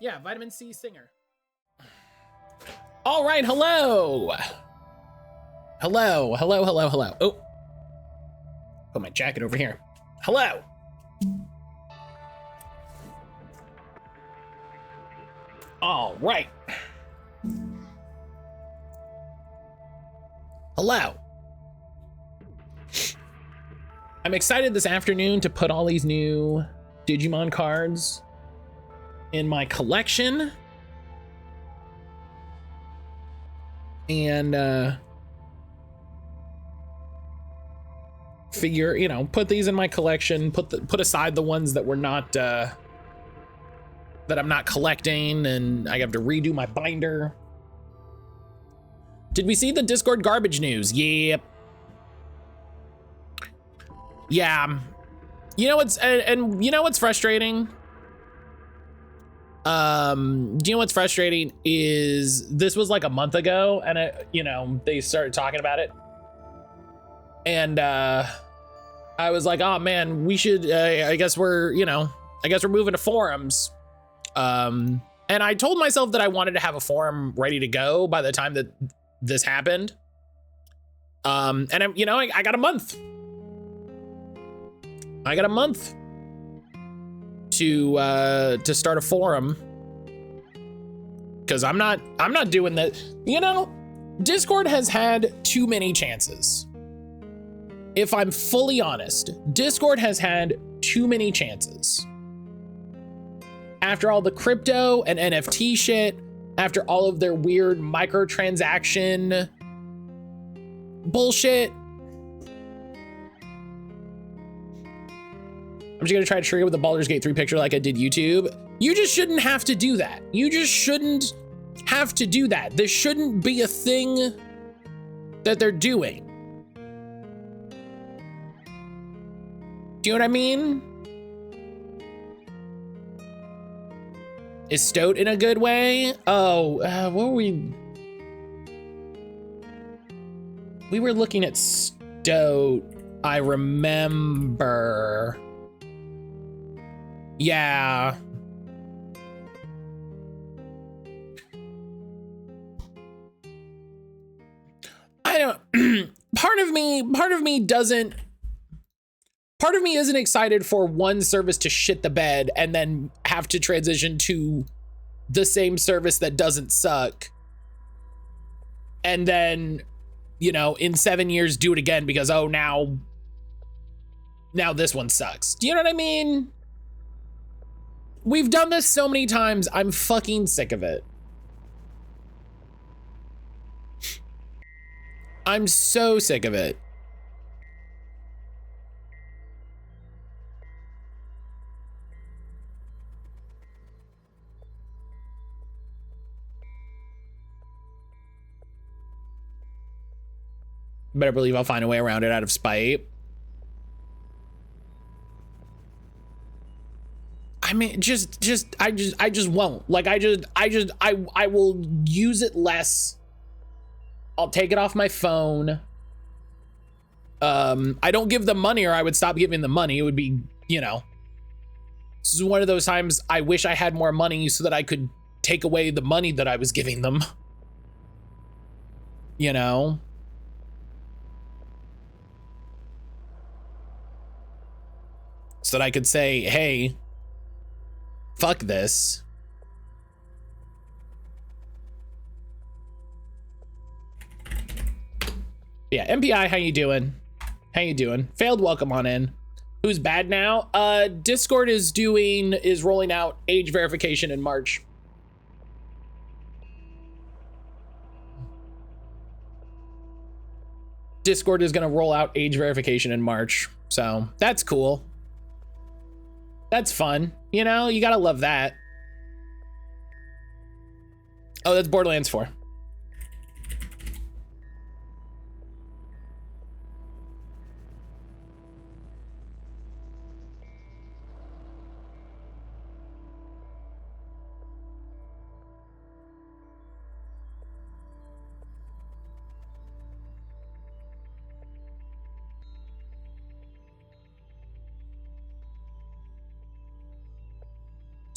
Yeah, vitamin C singer. All right, hello. Hello. Oh, put my jacket over here. Hello. All right. Hello. I'm excited this afternoon to put all these new Digimon cards in my collection. And figure, you know, put these in my collection, put aside the ones that were not that I'm not collecting, and I have to redo my binder. Did we see the Discord garbage news? Yep. Yeah. You know what's and you know what's frustrating? Do you know what's frustrating is this was like a month ago, and it, you know, they started talking about it, and I was like, oh man, we should. I guess we're, you know, I guess we're moving to forums. And I told myself that I wanted to have a forum ready to go by the time that this happened. And I'm, you know, I got a month. I got a month to start a forum, because I'm not doing that. You know, Discord has had too many chances. If I'm fully honest, Discord has had too many chances. After all the crypto and NFT shit, after all of their weird microtransaction bullshit, I'm just gonna try to trigger with the Baldur's Gate 3 picture like I did YouTube. You just shouldn't have to do that. You just shouldn't have to do that. This shouldn't be a thing that they're doing. Do you know what I mean? Is Stoat in a good way? Oh, what were we? We were looking at Stoat, I remember. Yeah. I don't, part of me doesn't, part of me isn't excited for one service to shit the bed and then have to transition to the same service that doesn't suck. And then, you know, in 7 years do it again because, oh, now this one sucks. Do you know what I mean? We've done this so many times. I'm fucking sick of it. I'm so sick of it. Better believe I'll find a way around it out of spite. I mean, I just won't. Like, I will use it less. I'll take it off my phone. I don't give them money, or I would stop giving them money. It would be, you know, this is one of those times I wish I had more money so that I could take away the money that I was giving them. You know? So that I could say, hey, fuck this. Yeah, MPI, how you doing? How you doing? Failed welcome on in. Who's bad now? Discord is rolling out age verification in March. Discord is gonna roll out age verification in March. So that's cool. That's fun. You know, you gotta love that. Oh, that's Borderlands 4.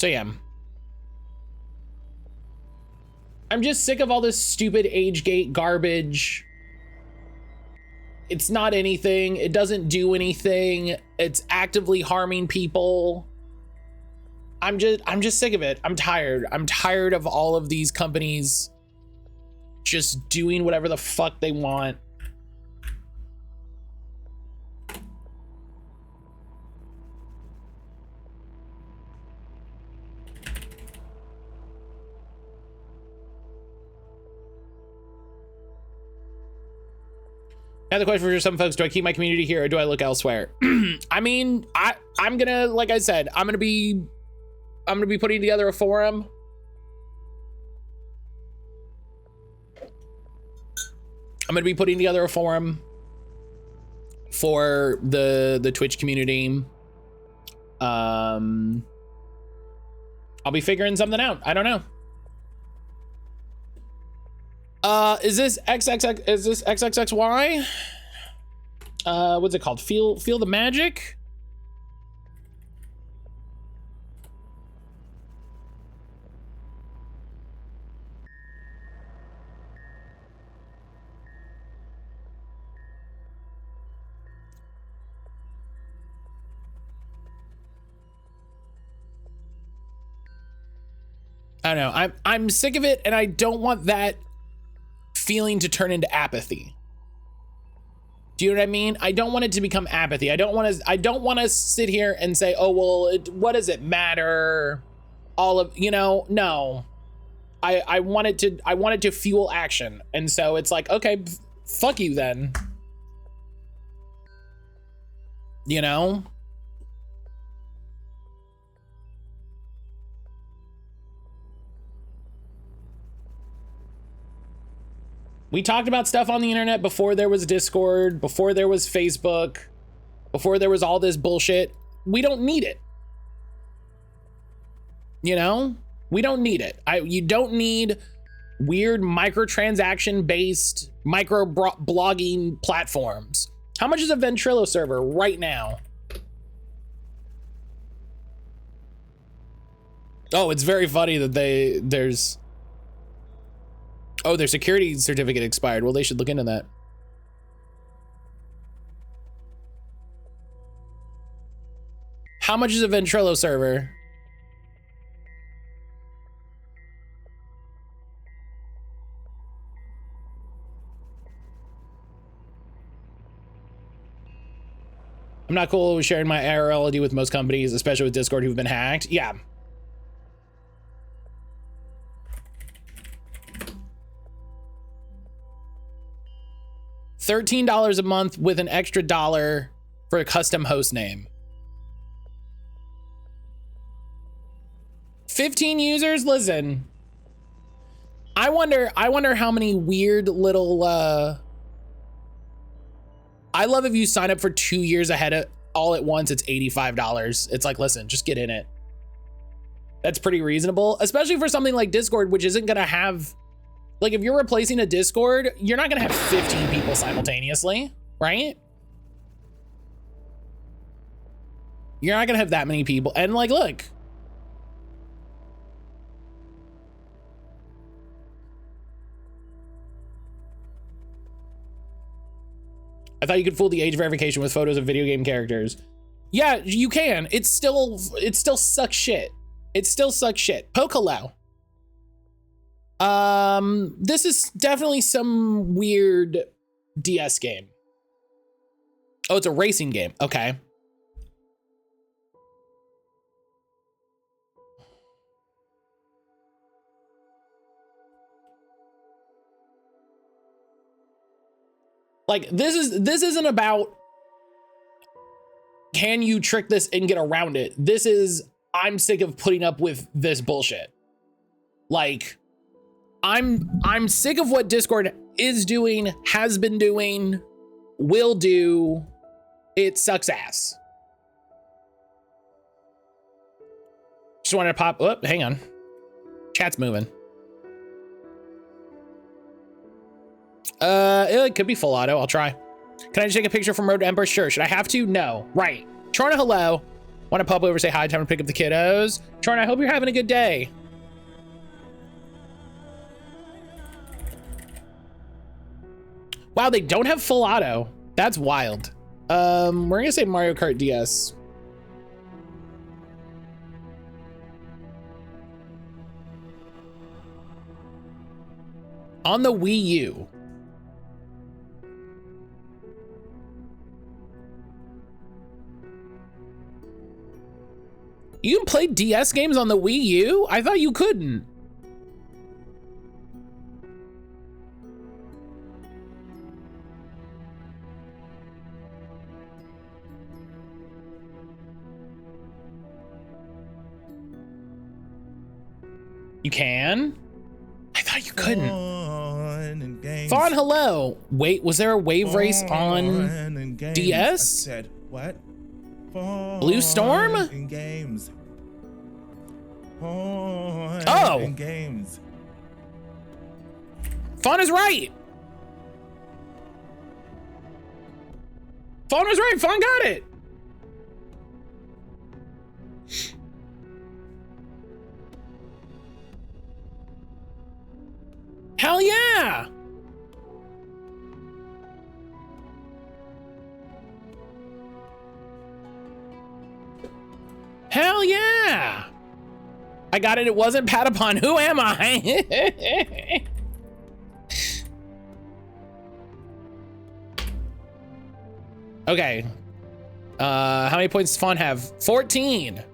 So yeah, I'm just sick of all this stupid age gate garbage. It's not anything. It doesn't do anything. It's actively harming people. I'm just sick of it. I'm tired. I'm tired of all of these companies just doing whatever the fuck they want. Now the question for some folks, do I keep my community here or do I look elsewhere? I mean, I'm gonna, like I said, I'm gonna be putting together a forum. I'm gonna be putting together a forum for the Twitch community. I'll be figuring something out. I don't know. Is this XXX? Is this XXXY? What's it called? Feel the magic? I don't know. I'm sick of it, and I don't want that feeling to turn into apathy. Do you know what I mean? I don't want it to become apathy. I don't want to sit here and say, oh, well, what does it matter? All of, you know, no. I want it to fuel action. And so it's like, okay, fuck you then. You know? We talked about stuff on the internet before there was Discord, before there was Facebook, before there was all this bullshit. We don't need it. You know? We don't need it. You don't need weird microtransaction based micro blogging platforms. How much is a Ventrilo server right now? Oh, it's very funny that there's oh, their security certificate expired. Well, they should look into that. How much is a Ventrilo server? I'm not cool with sharing my IRL ID with most companies, especially with Discord who've been hacked. Yeah. $13 a month with an extra $1 for a custom host name. 15 users? Listen. I wonder how many weird little I love if you sign up for 2 years ahead of all at once, it's $85. It's like, listen, just get in it. That's pretty reasonable, especially for something like Discord, which isn't gonna have, like, if you're replacing a Discord, you're not gonna have 15 people simultaneously, right? You're not gonna have that many people. And like, look. I thought you could fool the age verification with photos of video game characters. Yeah, you can. It still sucks shit. It still sucks shit. Poke hello. This is definitely some weird DS game. Oh, it's a racing game. Okay. Like, this isn't about can you trick this and get around it. This is, I'm sick of putting up with this bullshit. Like, I'm sick of what Discord is doing, has been doing, will do. It sucks ass. Just wanted to pop, oh, hang on. Chat's moving. It could be full auto. I'll try. Can I just take a picture from Road to Emperor? Sure. Should I have to? No. Right. Trona, hello. Want to pop over, say hi, time to pick up the kiddos. Trona, I hope you're having a good day. Wow, they don't have full auto. That's wild. We're gonna say Mario Kart DS. On the Wii U. You can play DS games on the Wii U? I thought you couldn't. You can? I thought you couldn't. Fawn, hello. Wait, was there a wave race on DS? I said, what? Blue Storm? In games. Oh. In games. Fawn is right. Fawn was right. Fawn got it. Hell yeah. Hell yeah. I got it. It wasn't Patapon. Who am I? Okay. How many points does Fawn have? 14.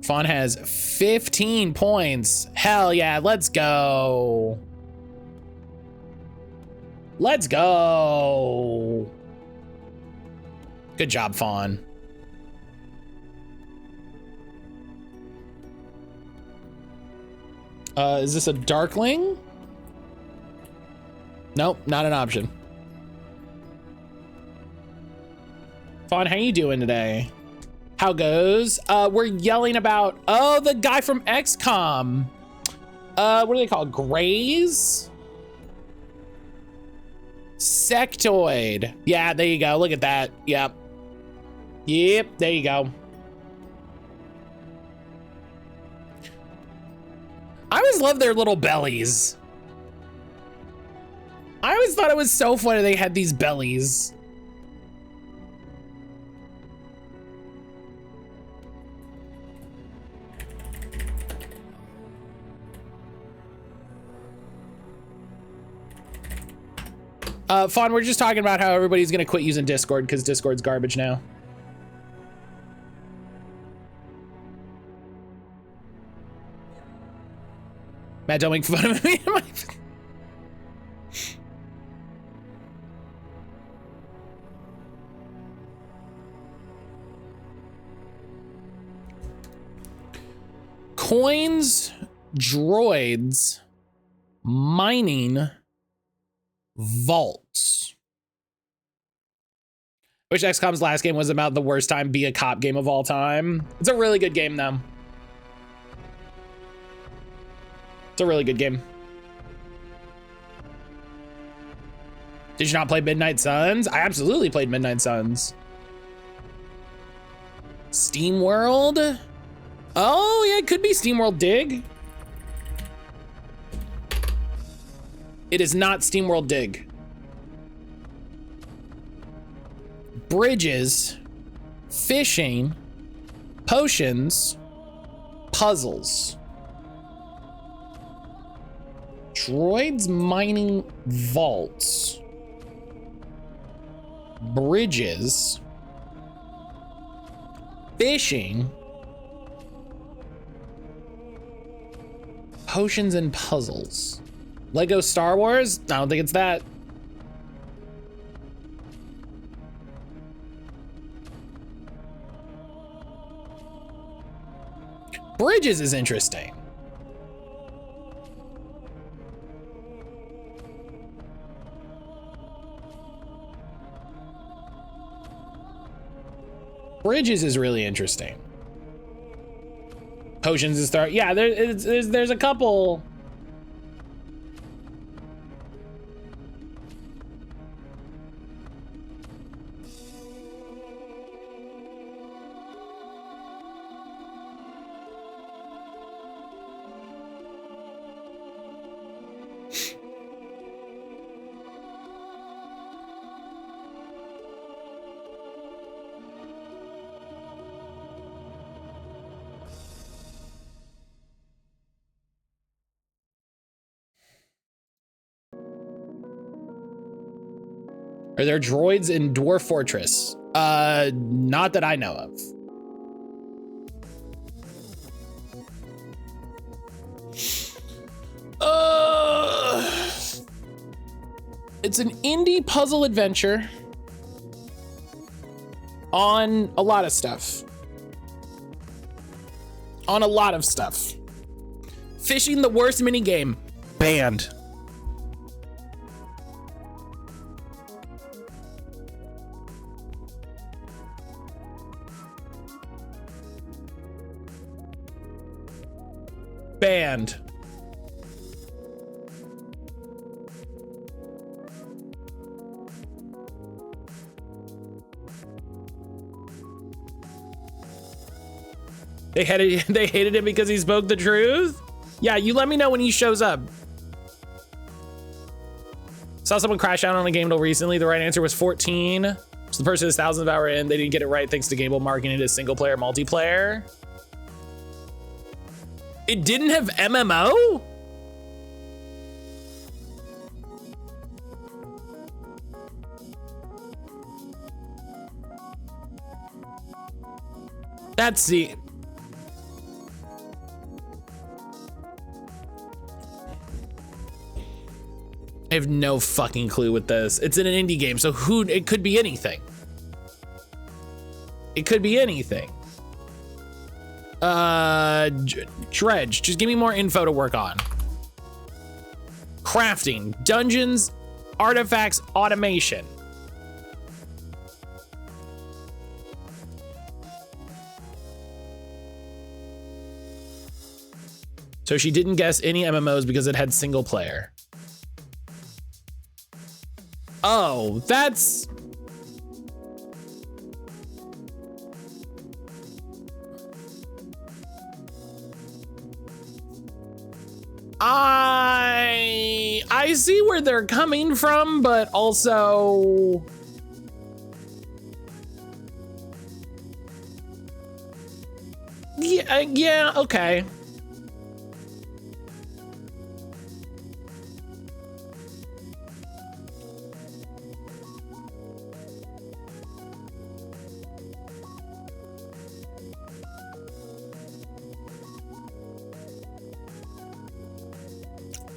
Fawn has 15 points. Hell yeah, let's go. Let's go. Good job, Fawn. Is this a Darkling? Nope, not an option. Fawn, how you doing today? How goes? We're yelling about, oh, the guy from XCOM. What are they called? Grays? Sectoid. Yeah, there you go. Look at that. Yep. Yep, there you go. I always love their little bellies. I always thought it was so funny they had these bellies. Fawn, we're just talking about how everybody's gonna quit using Discord because Discord's garbage now. Matt, don't make fun of me. Coins, droids, mining, vaults. I wish XCOM's last game was about the worst time be a cop game of all time. It's a really good game though. It's a really good game. Did you not play Midnight Suns? I absolutely played Midnight Suns. Steam World? Oh yeah, it could be Steam World Dig. It is not Steam World Dig. Bridges, fishing, potions, puzzles. Droids, mining, vaults. Bridges, fishing, potions and puzzles. Lego Star Wars? I don't think it's that. Bridges is interesting. Bridges is really interesting. Potions is start. Yeah, there's a couple. Are there droids in Dwarf Fortress? Not that I know of. It's an indie puzzle adventure on a lot of stuff. On a lot of stuff. Fishing, the worst minigame. Banned. Banned. They hated him because he spoke the truth? Yeah, you let me know when he shows up. Saw someone crash out on a game until recently. The right answer was 14. So the person is thousands of hours in. They didn't get it right thanks to Gamble marking it as single player multiplayer. It didn't have MMO? That's the... I have no fucking clue with this. It's in an indie game, so it could be anything. It could be anything. Dredge, just give me more info to work on. Crafting, dungeons, artifacts, automation. So she didn't guess any MMOs because it had single player. Oh, that's... I see where they're coming from, but also... Yeah, okay.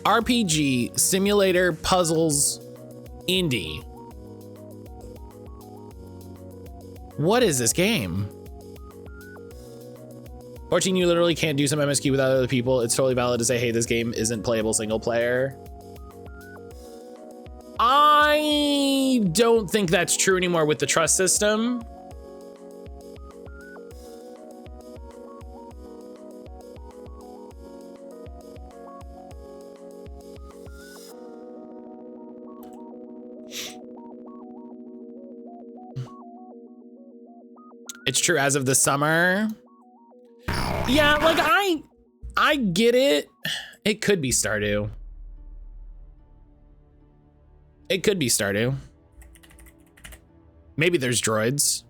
RPG, simulator, puzzles, indie. What is this game? 14, you literally can't do some MSQ without other people. It's totally valid to say, hey, this game isn't playable single player. I don't think that's true anymore with the trust system. It's true as of the summer. Yeah, like I get it. It could be Stardew. It could be Stardew. Maybe there's droids.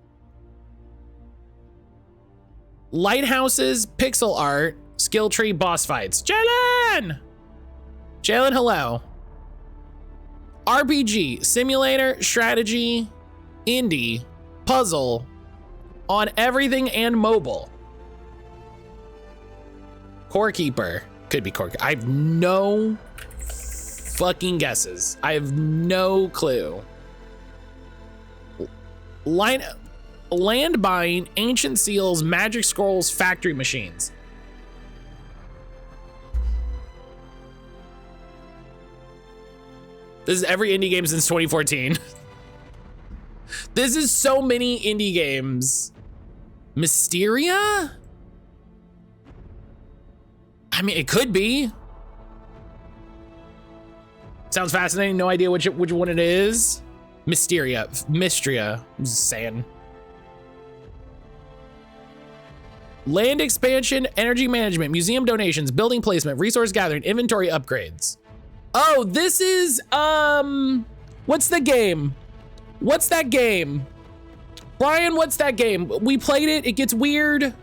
Lighthouses, pixel art, skill tree, boss fights. Jalen! Jalen, hello. RPG, simulator, strategy, indie, puzzle, on everything and mobile. Core Keeper. Could be Core. I have no fucking guesses. I have no clue. Land buying, ancient seals, magic scrolls, factory machines. This is every indie game since 2014. This is so many indie games. Mysteria? I mean, it could be. Sounds fascinating. No idea which one it is. Mystria. I'm just saying. Land expansion, energy management, museum donations, building placement, resource gathering, inventory upgrades. Oh, this is, what's the game? What's that game? Brian, what's that game? We played it, it gets weird.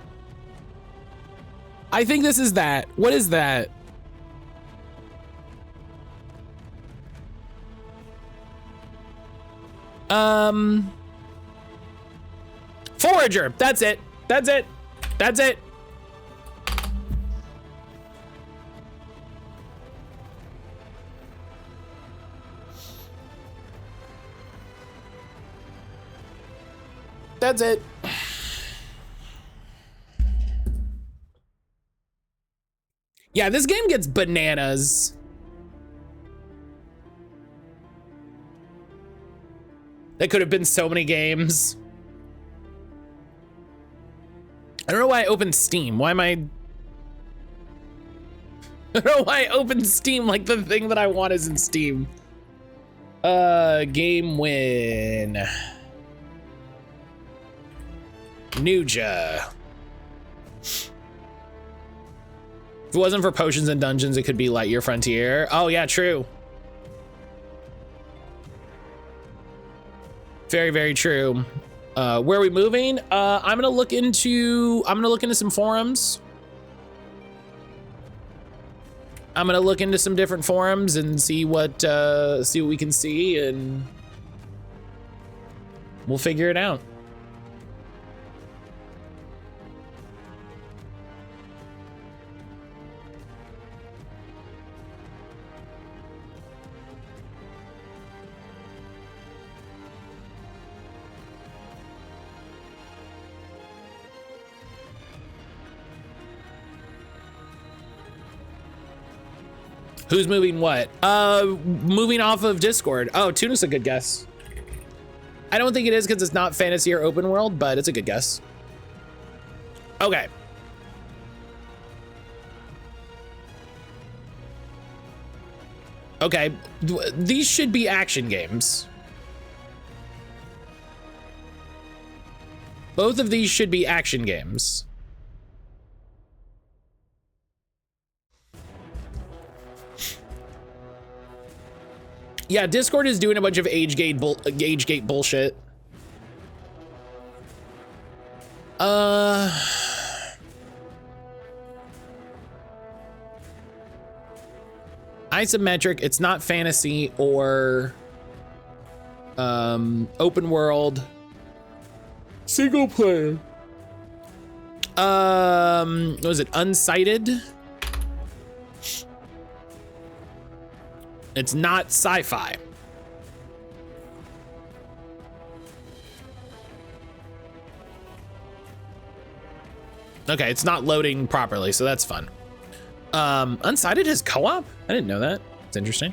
I think this is that. What is that? Forager. That's it. That's it. That's it. That's it. Yeah, this game gets bananas. That could have been so many games. I don't know why I opened Steam. Why am I don't know why I opened Steam like the thing that I want is in Steam. Game win. Nuja. If it wasn't for potions and dungeons, it could be Lightyear Frontier. Oh yeah, true. Very, very true. Where are we moving? I'm gonna look into some forums. I'm gonna look into some different forums and see what we can see, and we'll figure it out. Who's moving what? Moving off of Discord. Oh, Tuna's a good guess. I don't think it is because it's not fantasy or open world, but it's a good guess. Okay. Okay, these should be action games. Both of these should be action games. Yeah, Discord is doing a bunch of age gate bullshit. Isometric, it's not fantasy or open world. Single player. What was it? Unsighted? It's not sci-fi. Okay, it's not loading properly, so that's fun. Unsighted has co-op? I didn't know that. It's interesting.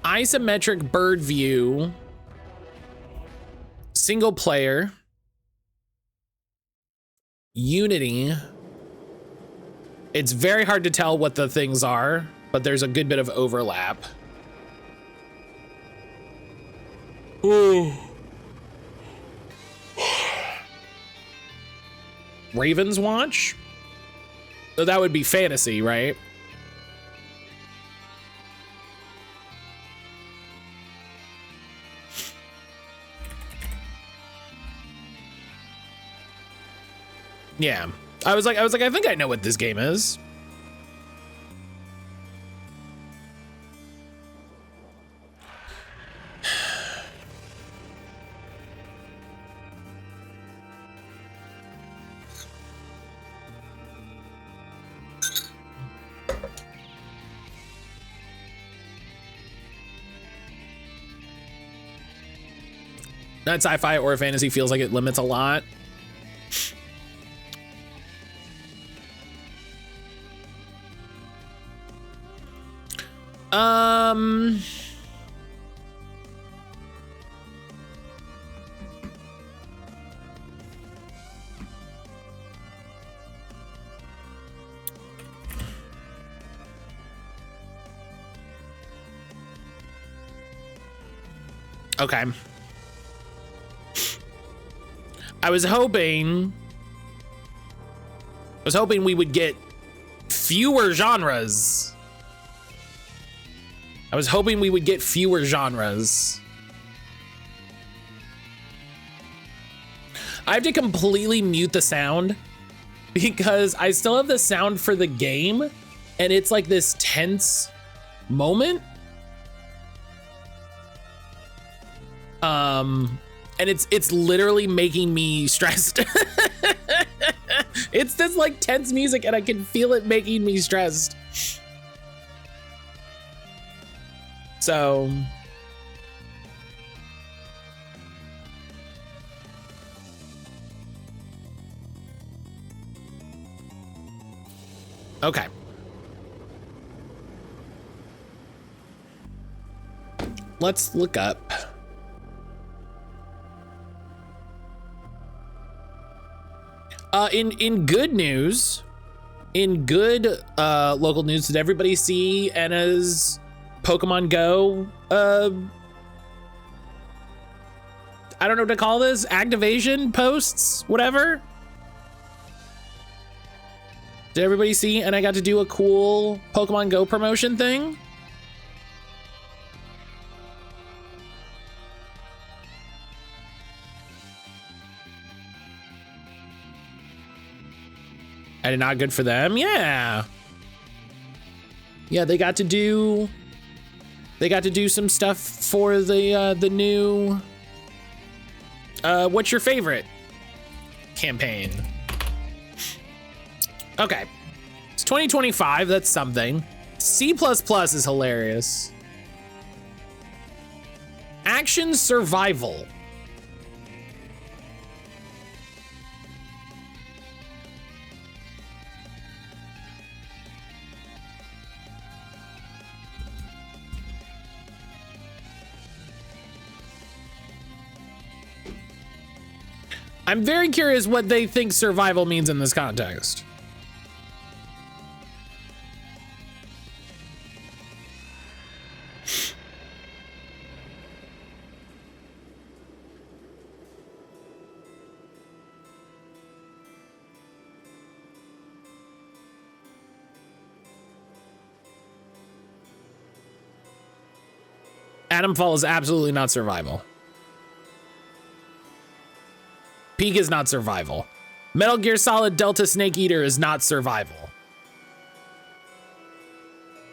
Isometric bird view. Single player. Unity. It's very hard to tell what the things are, but there's a good bit of overlap. Ooh. Raven's Watch? So that would be fantasy, right? Yeah. I was like, I think I know what this game is. Not sci-fi or fantasy feels like it limits a lot. Okay. I was hoping we would get fewer genres. I was hoping we would get fewer genres. I have to completely mute the sound because I still have the sound for the game and it's like this tense moment. And it's literally making me stressed. It's this like tense music and I can feel it making me stressed. So okay. Let's look up. In good news, local news, did everybody see Anna's Pokemon Go? I don't know what to call this. Activation posts, whatever. Did everybody see? And I got to do a cool Pokemon Go promotion thing. And not good for them. Yeah. Yeah, they got to do some stuff for the new what's your favorite campaign. Okay. It's 2025, that's something. C++ is hilarious. Action survival. I'm very curious what they think survival means in this context. Atomfall is absolutely not survival. Peak is not survival. Metal Gear Solid Delta Snake Eater is not survival.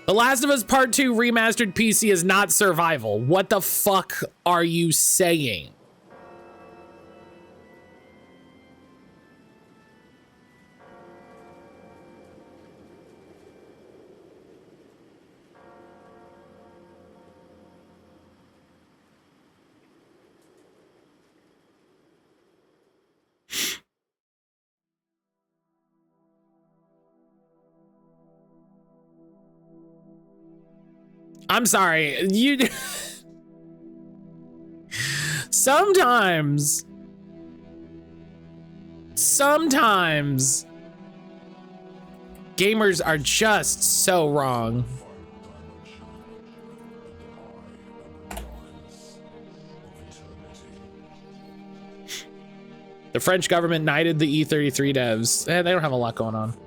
The Last of Us Part 2 remastered PC is not survival. What the fuck are you saying? I'm sorry, you sometimes gamers are just so wrong. The French government knighted the E33 devs. They don't have a lot going on.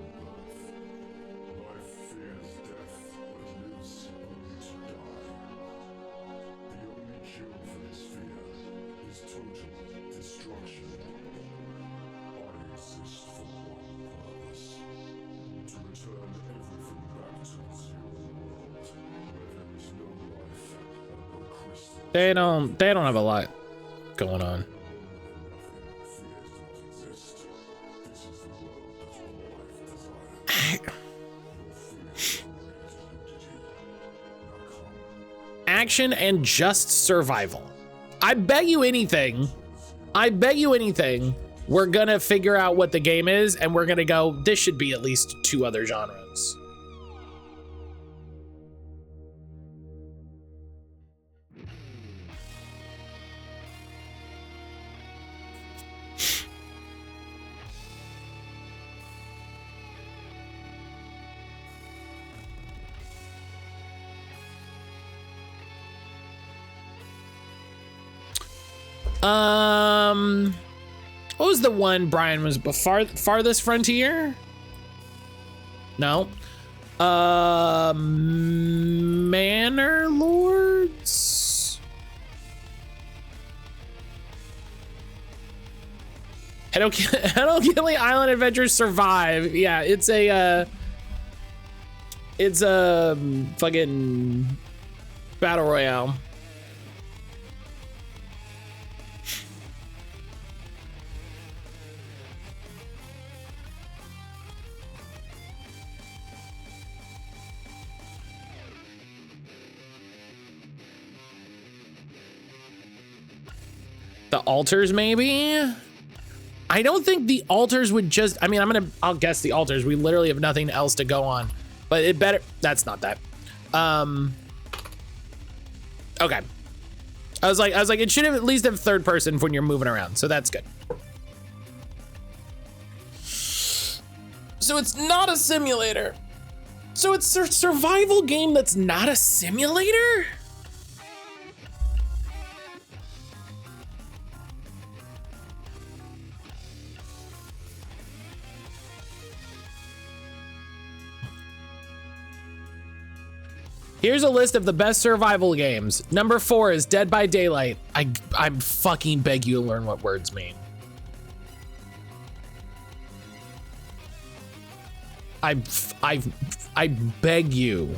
They don't have a lot going on. Action and just survival. I bet you anything, we're gonna figure out what the game is and we're gonna go, this should be at least 2 other genres. What was the one Brian was before? Farthest Frontier? No. Manor Lords? Hello Kitty Island Adventures Survive. Yeah, it's a fucking battle royale. The altars, maybe? I don't think the altars would just, I mean, I'll guess the altars. We literally have nothing else to go on, but it better, that's not that. Okay. I was like, it should have at least have third person when you're moving around. So that's good. So it's not a simulator. So it's a survival game that's not a simulator? Here's a list of the best survival games. Number 4 is Dead by Daylight. I fucking beg you to learn what words mean. I beg you.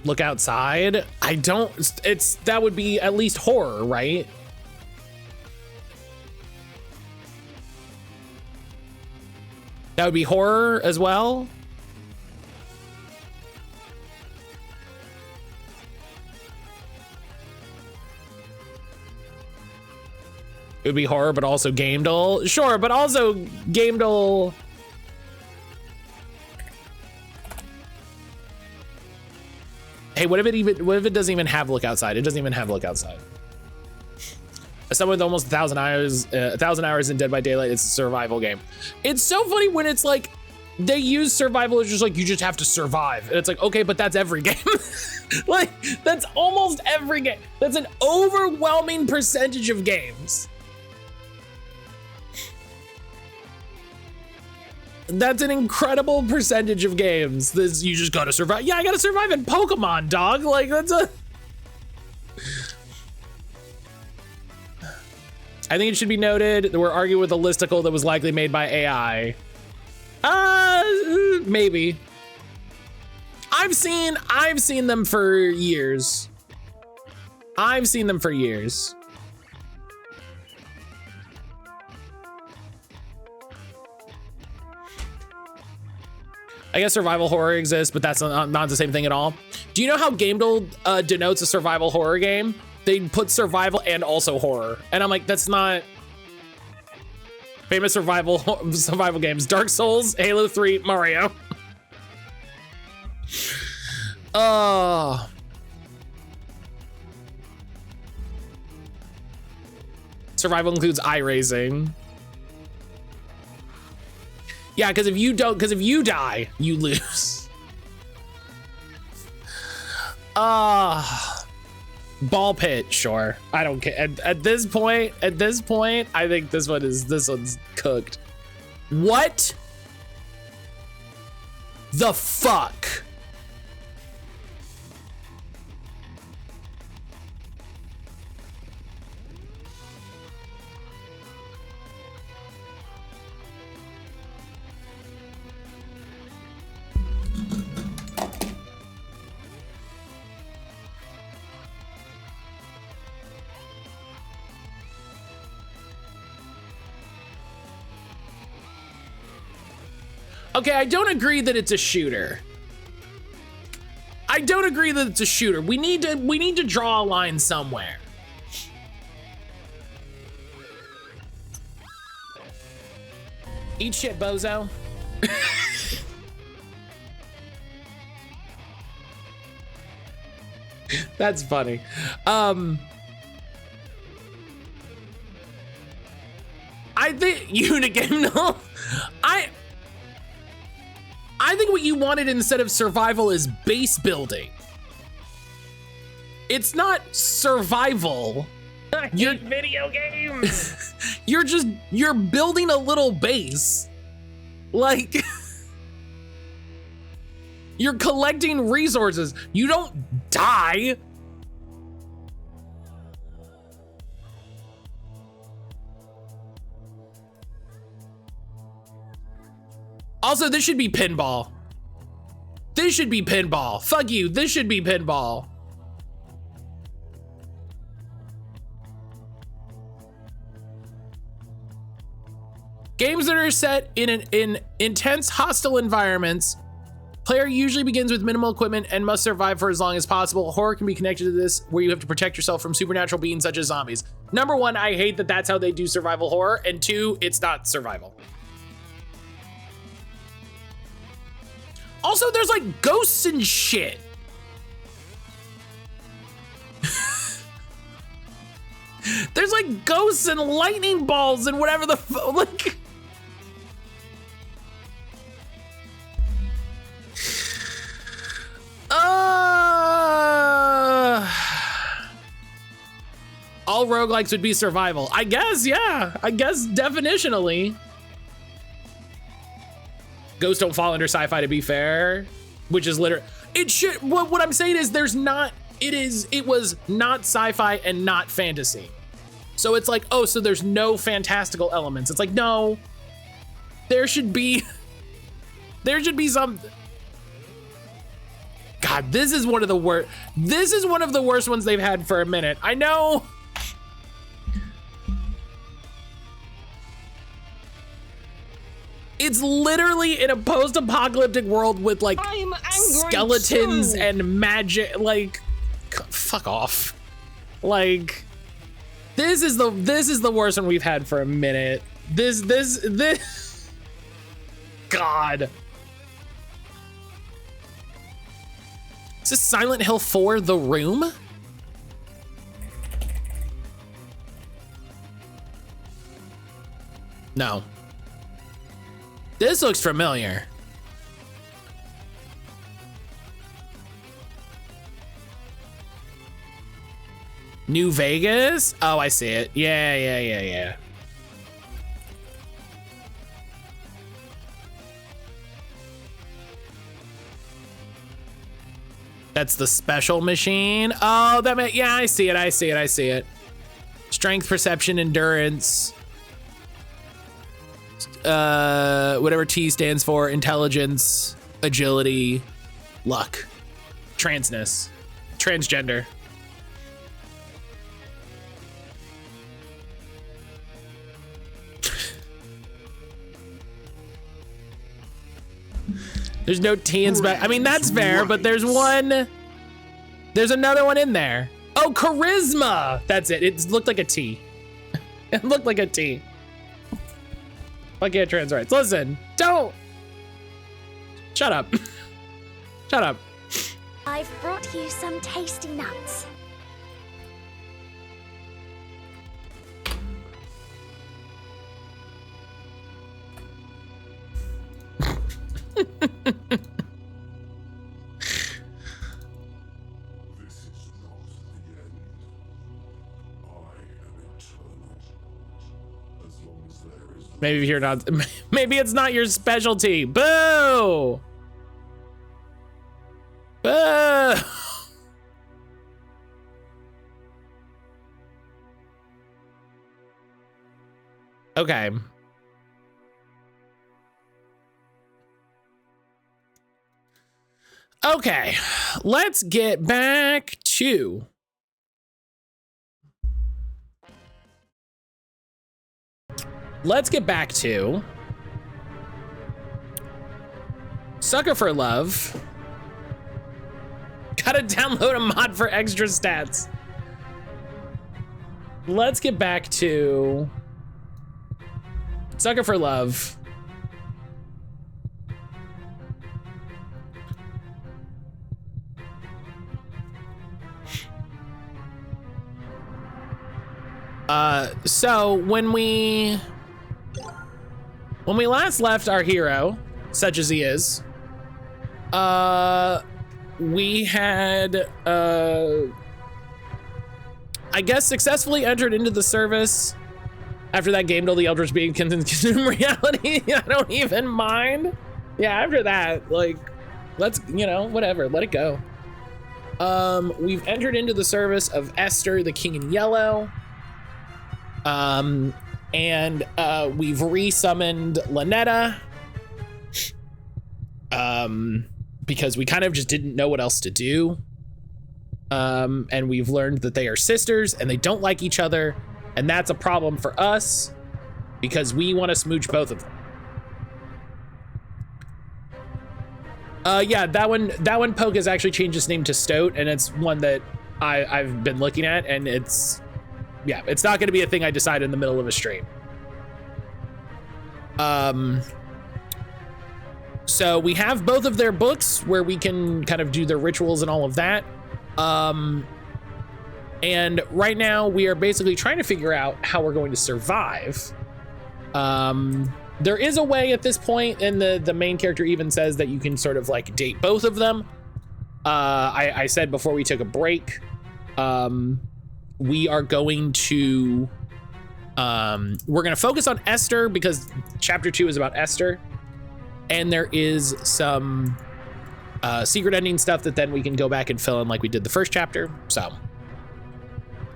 Look outside. That would be at least horror, right? That would be horror as well. It would be horror, but also game dull. Sure, but also game dull. Hey, what if it doesn't even have look outside? It doesn't even have look outside. As someone with almost 1,000 hours in Dead by Daylight, it's a survival game. It's so funny when it's like, they use survival as just like, you just have to survive. And it's like, okay, but that's every game. Like, that's almost every game. That's an overwhelming percentage of games. That's an incredible percentage of games. You just gotta survive. Yeah, I gotta survive in Pokemon, dog. Like, that's a... I think it should be noted that we're arguing with a listicle that was likely made by AI. Maybe. I've seen them for years. I've seen them for years. I guess survival horror exists, but that's not the same thing at all. Do you know how game dull denotes a survival horror game? They put survival and also horror. And I'm like, that's not famous survival games. Dark Souls, Halo 3, Mario. Survival includes iRacing. Yeah, because if you die, you lose. Ball pit, sure. I don't care. At this point, I think this one's cooked. What the fuck? Okay, I don't agree that it's a shooter. I don't agree that it's a shooter. We need to draw a line somewhere. Eat shit, bozo. That's funny. I think Unigame, no. I think what you wanted instead of survival is base building. It's not survival. You're video games. You're building a little base. Like, you're collecting resources. You don't die. Also, this should be pinball. This should be pinball. Fuck you, this should be pinball. Games that are set in intense hostile environments, player usually begins with minimal equipment and must survive for as long as possible. Horror can be connected to this, where you have to protect yourself from supernatural beings such as zombies. Number one, I hate that that's how they do survival horror, and two, it's not survival. Also, there's like ghosts and shit. There's like ghosts and lightning balls and whatever the like. All roguelikes would be survival. I guess, yeah. I guess definitionally. Ghosts don't fall under sci-fi, to be fair, which is literally, it should, what I'm saying is there's not, it was not sci-fi and not fantasy. So it's like, oh, so there's no fantastical elements. It's like, no, there should be some, God, this is one of the worst, this is one of the worst ones they've had for a minute. I know. It's literally in a post-apocalyptic world with like skeletons and magic, like, fuck off. Like, this is the worst one we've had for a minute. This, God. Is this Silent Hill 4 The Room? No. This looks familiar. New Vegas? Oh, I see it. Yeah. That's the special machine. Oh, yeah, I see it. Strength, perception, endurance. Whatever T stands for, intelligence, agility, luck, transness, transgender. There's no T in spec. I mean, that's fair, but there's another one in there. Oh, charisma. That's it. It looked like a T. It looked like a T. I can't trans rights. Listen, don't. Shut up. Shut up. I've brought you some tasty nuts. Maybe you're not, maybe it's not your specialty. Boo! Boo! Okay. Okay, let's get back to Sucker for Love. Gotta download a mod for extra stats. Let's get back to Sucker for Love. So when we last left our hero, such as he is, we had, I guess, successfully entered into the service after that game told the eldritch being consume reality. I don't even mind. Yeah, after that, like, let's, you know, whatever, let it go. We've entered into the service of Esther, the King in Yellow. And we've resummoned Lynetta. because we kind of just didn't know what else to do. And we've learned that they are sisters and they don't like each other. And that's a problem for us because we want to smooch both of them. Yeah, that one Poke has actually changed its name to Stoat, and it's one that I've been looking at, and it's not going to be a thing I decide in the middle of a stream. So we have both of their books where we can kind of do their rituals and all of that. And right now we are basically trying to figure out how we're going to survive. There is a way at this point, and the main character even says that you can sort of like date both of them. I said before we took a break, we are going to, we're going to focus on Esther because chapter 2 is about Esther. And there is some secret ending stuff that then we can go back and fill in like we did the first chapter. So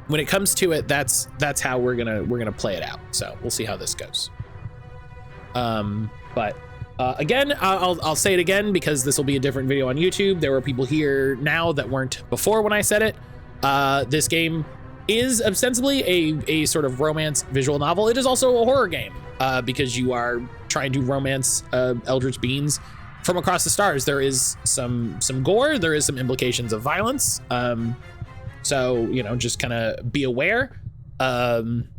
when it comes to it, that's how we're gonna play it out. So we'll see how this goes. But again, I'll say it again because this will be a different video on YouTube. There were people here now that weren't before when I said it. This game is ostensibly a sort of romance visual novel. It is also a horror game because you are trying to romance eldritch beings from across the stars. There is some gore. There is some implications of violence. So, you know, just kind of be aware.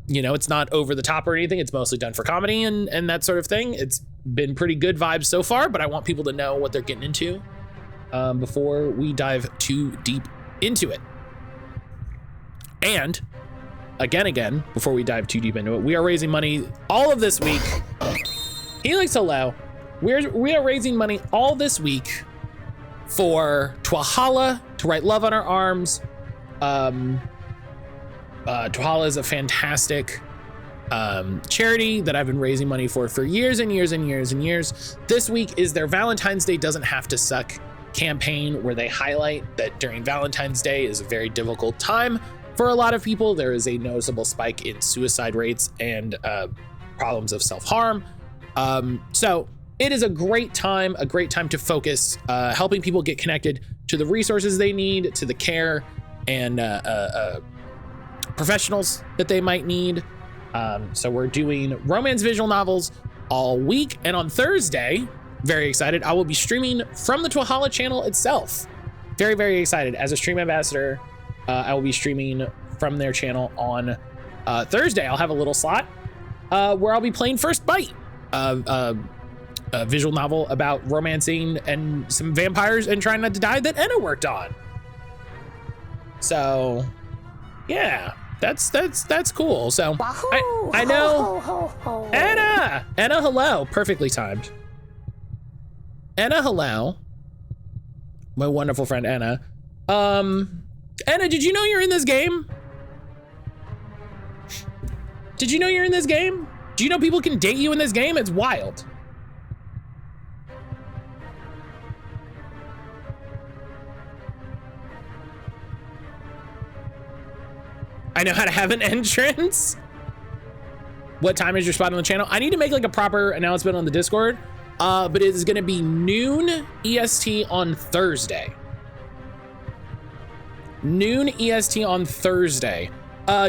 You know, it's not over the top or anything. It's mostly done for comedy and that sort of thing. It's been pretty good vibes so far, but I want people to know what they're getting into before we dive too deep into it. And again, before we dive too deep into it, we are raising money all of this week. Helix, hello. We are raising money all this week for TWLOHA, to write love on our arms. TWLOHA is a fantastic charity that I've been raising money for years and years and years and years. This week is their Valentine's Day Doesn't Have to Suck campaign, where they highlight that during Valentine's Day is a very difficult time for a lot of people. There is a noticeable spike in suicide rates and problems of self-harm. So it is a great time to focus, helping people get connected to the resources they need, to the care and professionals that they might need. So we're doing romance visual novels all week. And on Thursday, very excited, I will be streaming from the TWLOHA channel itself. Very, very excited. As a stream ambassador, I will be streaming from their channel on Thursday. I'll have a little slot where I'll be playing First Bite, a visual novel about romancing and some vampires and trying not to die that Enna worked on. So yeah, that's cool. So I know Enna, hello, perfectly timed. Enna, hello, my wonderful friend Enna. Enna, did you know you're in this game? Did you know you're in this game? Do you know people can date you in this game? It's wild. I know how to have an entrance. What time is your spot on the channel? I need to make like a proper announcement on the Discord, but it is gonna be noon EST on Thursday. Noon EST on Thursday.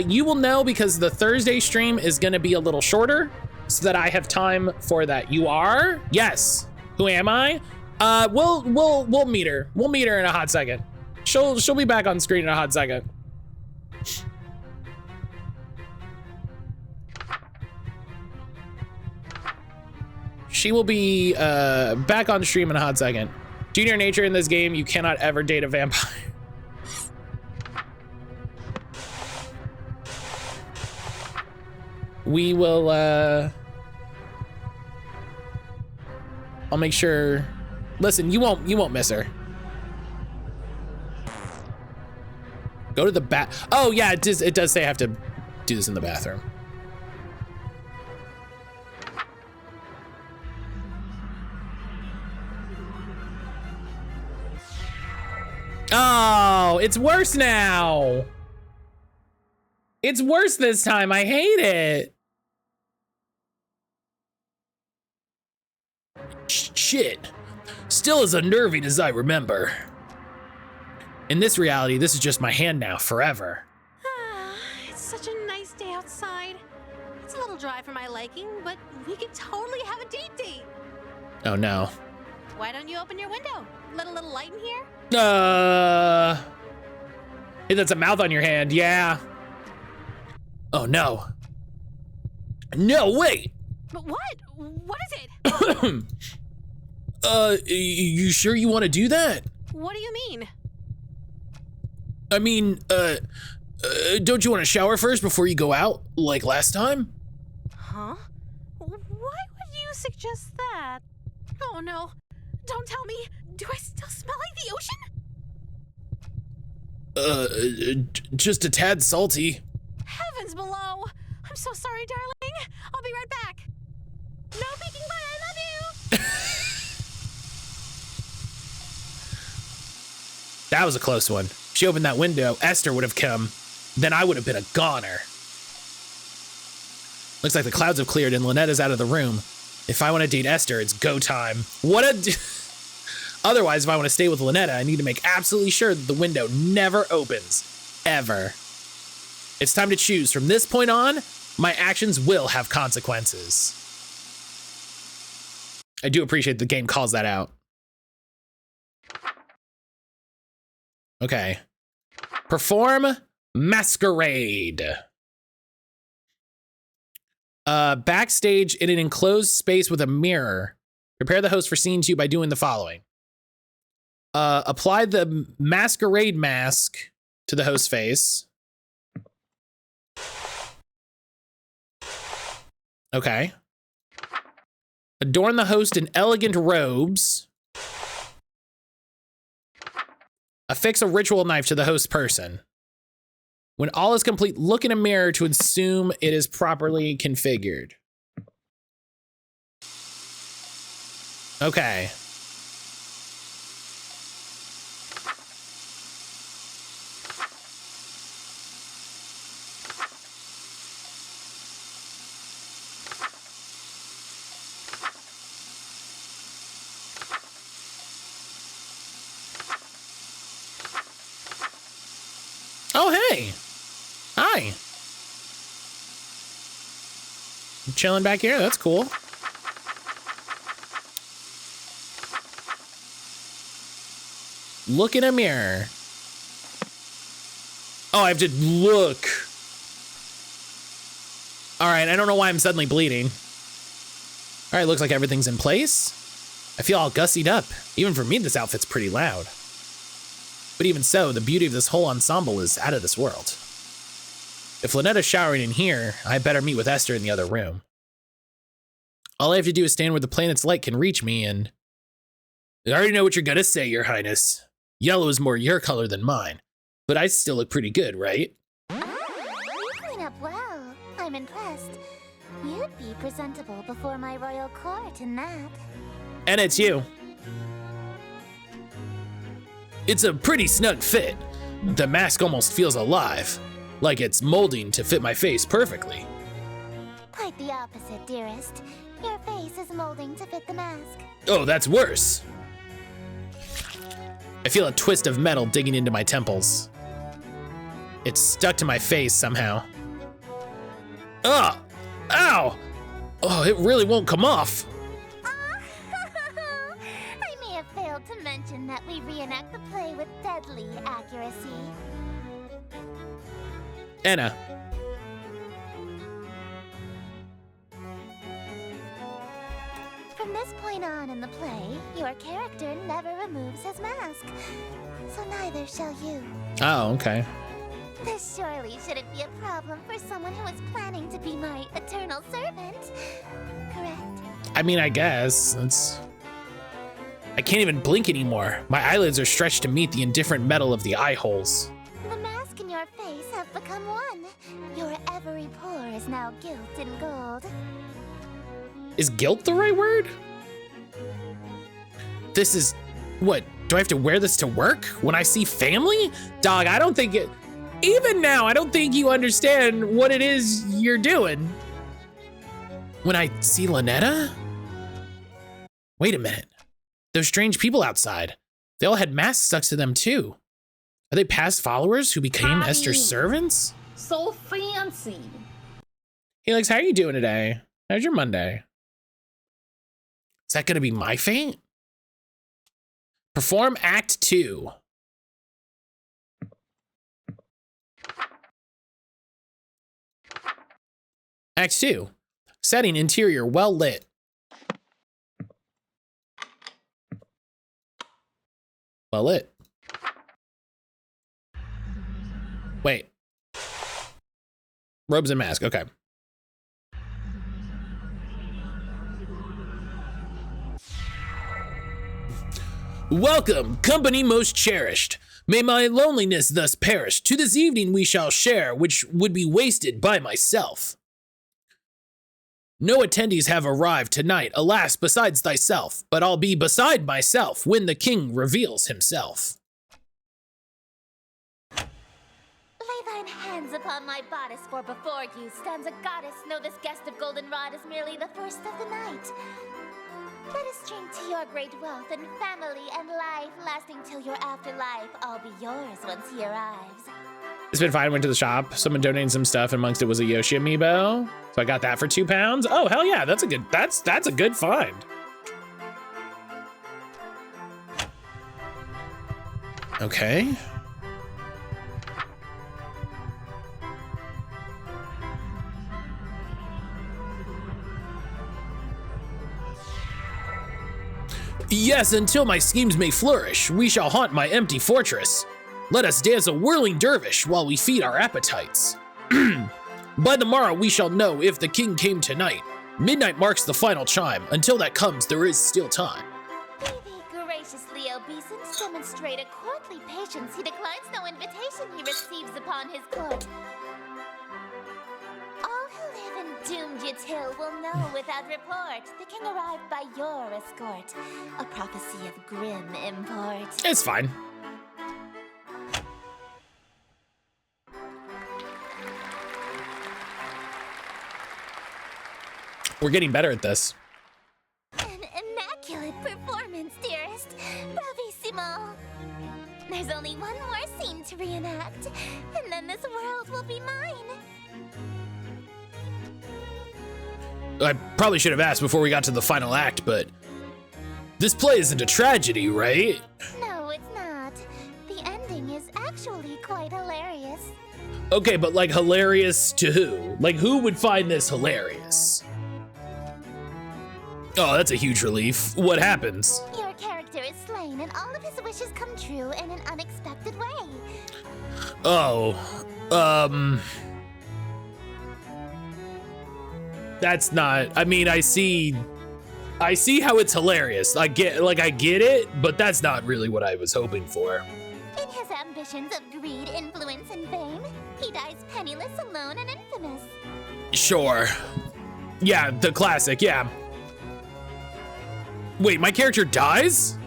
You will know because the Thursday stream is gonna be a little shorter so that I have time for that. You are? Yes. Who am I? We'll meet her. We'll meet her in a hot second. She'll be back on screen in a hot second. She will be back on stream in a hot second. Due to your nature in this game, you cannot ever date a vampire. We will, I'll make sure, listen, you won't miss her. Go to the bath. Oh yeah, it does say I have to do this in the bathroom. Oh, it's worse now. It's worse this time. I hate it. Shit. Still as unnerving as I remember. In this reality, this is just my hand now, forever. It's such a nice day outside. It's a little dry for my liking, but we could totally have a date. Oh no. Why don't you open your window? Let a little light in here? Hey, that's a mouth on your hand, yeah. Oh no. No, wait. But what? What is it? You sure you want to do that? What do you mean? I mean, don't you want to shower first before you go out, like last time? Huh? Why would you suggest that? Oh no. Don't tell me. Do I still smell like the ocean? Just a tad salty. Heavens below. I'm so sorry, darling. I'll be right back. No peeking, bye. I love you. That was a close one. If she opened that window, Esther would have come. Then I would have been a goner. Looks like the clouds have cleared and Lynetta's out of the room. If I want to date Esther, it's go time. Otherwise, if I want to stay with Lynetta, I need to make absolutely sure that the window never opens. Ever. It's time to choose. From this point on, my actions will have consequences. I do appreciate the game calls that out. Okay. Perform masquerade. Backstage in an enclosed space with a mirror. Prepare the host for scene 2 by doing the following. Apply the masquerade mask to the host's face. Okay. Adorn the host in elegant robes. Affix a ritual knife to the host person. When all is complete, look in a mirror to assume it is properly configured. Okay. Oh, hey. Hi. I'm chilling back here. That's cool. Look in a mirror. Oh, I have to look. All right, I don't know why I'm suddenly bleeding. All right, looks like everything's in place. I feel all gussied up. Even for me, this outfit's pretty loud. But even so, the beauty of this whole ensemble is out of this world. If Lynetta's showering in here, I better meet with Esther in the other room. All I have to do is stand where the planet's light can reach me and... I already know what you're gonna say, Your Highness. Yellow is more your color than mine, but I still look pretty good, right? You clean up well. I'm impressed. You'd be presentable before my royal court in that. And it's you. It's a pretty snug fit. The mask almost feels alive, like it's molding to fit my face perfectly. Quite the opposite, dearest. Your face is molding to fit the mask. Oh, that's worse. I feel a twist of metal digging into my temples. It's stuck to my face somehow. Ugh! Ow! Oh, it really won't come off. I may have failed to mention that we reenact the play with deadly accuracy. Anna. From this point on in the play, your character never removes his mask. So neither shall you. Oh, okay. This surely shouldn't be a problem for someone who is planning to be my eternal servant. Correct? I mean, I guess. I can't even blink anymore. My eyelids are stretched to meet the indifferent metal of the eye holes. The mask and your face have become one. Your every pore is now gilt in gold. Is guilt the right word? This is... What? Do I have to wear this to work? When I see family? Dog, I don't think it... Even now, I don't think you understand what it is you're doing. When I see Lynetta? Wait a minute. those strange people outside. They all had masks stuck to them too. Are they past followers who became Abby. Esther's servants? So fancy. Helix, how are you doing today? How's your Monday? Is that gonna be my fate? Perform Act 2. Act 2. Setting interior well lit. Well lit. Wait. Robes and mask, okay. Welcome, company most cherished. May my loneliness thus perish. To this evening we shall share, which would be wasted by myself. No attendees have arrived tonight, alas, besides thyself, but I'll be beside myself when the king reveals himself. Lay thine hands upon my bodice, for before you stands a goddess. Know this guest of goldenrod is merely the first of the night. Let us drink to your great wealth and family and life, lasting till your afterlife. I'll be yours once he arrives. It's been fine. Went to the shop. Someone donated some stuff. Amongst it was a Yoshi amiibo, so I got that for £2. Oh hell yeah, that's a good. That's a good find. Okay. Yes, until my schemes may flourish, we shall haunt my empty fortress. Let us dance a whirling dervish while we feed our appetites. By the morrow we shall know if the king came tonight. Midnight marks the final chime. Until that comes, there is still time. Be thee graciously obeisance, demonstrate a courtly patience. He declines no invitation he receives upon his court. All who live in doomed Yatil will know without report. The king arrived by your escort. A prophecy of grim import. It's fine. We're getting better at this. An immaculate performance, dearest. Bravissimo. There's only one more scene to reenact, and then this world will be mine. I probably should have asked before we got to the final act, but this play isn't a tragedy, right? No, it's not. The ending is actually quite hilarious. Okay, but like hilarious to who? Like who would find this hilarious? Oh, that's a huge relief. What happens? Your character is slain, and all of his wishes come true in an unexpected way. Oh, that's not, I mean, I see how it's hilarious. I get it, but that's not really what I was hoping for. In his ambitions of greed, influence, and fame, he dies penniless, alone, and infamous. Sure. Yeah, the classic, yeah. Wait, my character dies?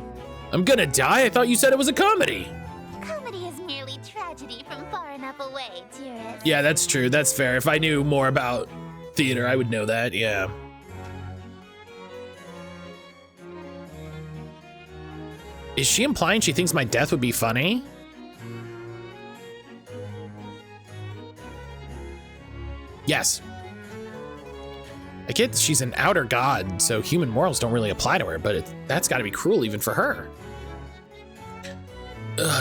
I'm gonna die? I thought you said it was a comedy. Comedy is merely tragedy from far enough away, dearest. Yeah, that's true. That's fair. If I knew more about theater, I would know that, yeah. Is she implying she thinks my death would be funny? Yes. I get she's an outer god, so human morals don't really apply to her, but that's gotta be cruel even for her.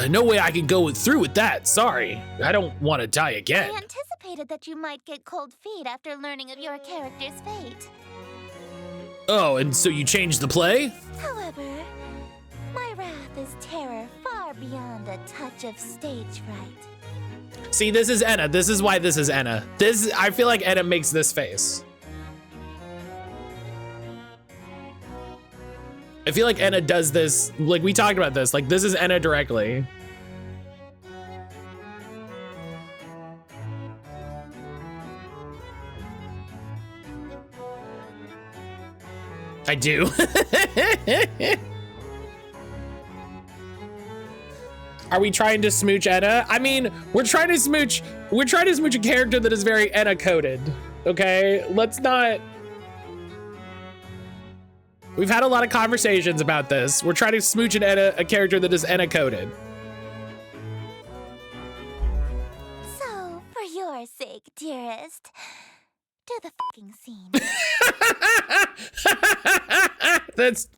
No way I can go through with that, sorry. I don't want to die again. I anticipated that you might get cold feet after learning of your character's fate. Oh, and so you changed the play? However, my wrath is terror far beyond a touch of stage fright. See, this is Enna. This is why this is Enna. I feel like Enna makes this face. I feel like Enna does this, like we talked about this, like this is Enna directly. I do. Are we trying to smooch Enna? I mean, we're trying to smooch a character that is very Enna coded. Okay, let's not. We've had a lot of conversations about this. We're trying to smooch a character that is Enna coded. So, for your sake, dearest, do the fucking scene. That's...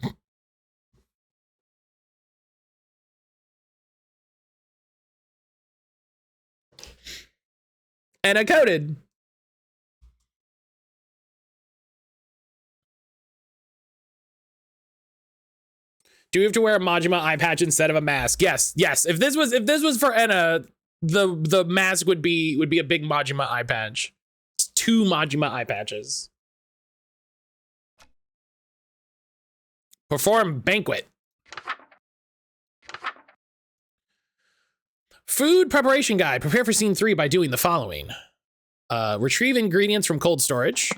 Enna coded. Do we have to wear a Majima eye patch instead of a mask? Yes, yes. If this was for Enna, the mask would be a big Majima eye patch. It's 2 Majima eye patches. Perform banquet. Food preparation guide. Prepare for scene 3 by doing the following. Retrieve ingredients from cold storage.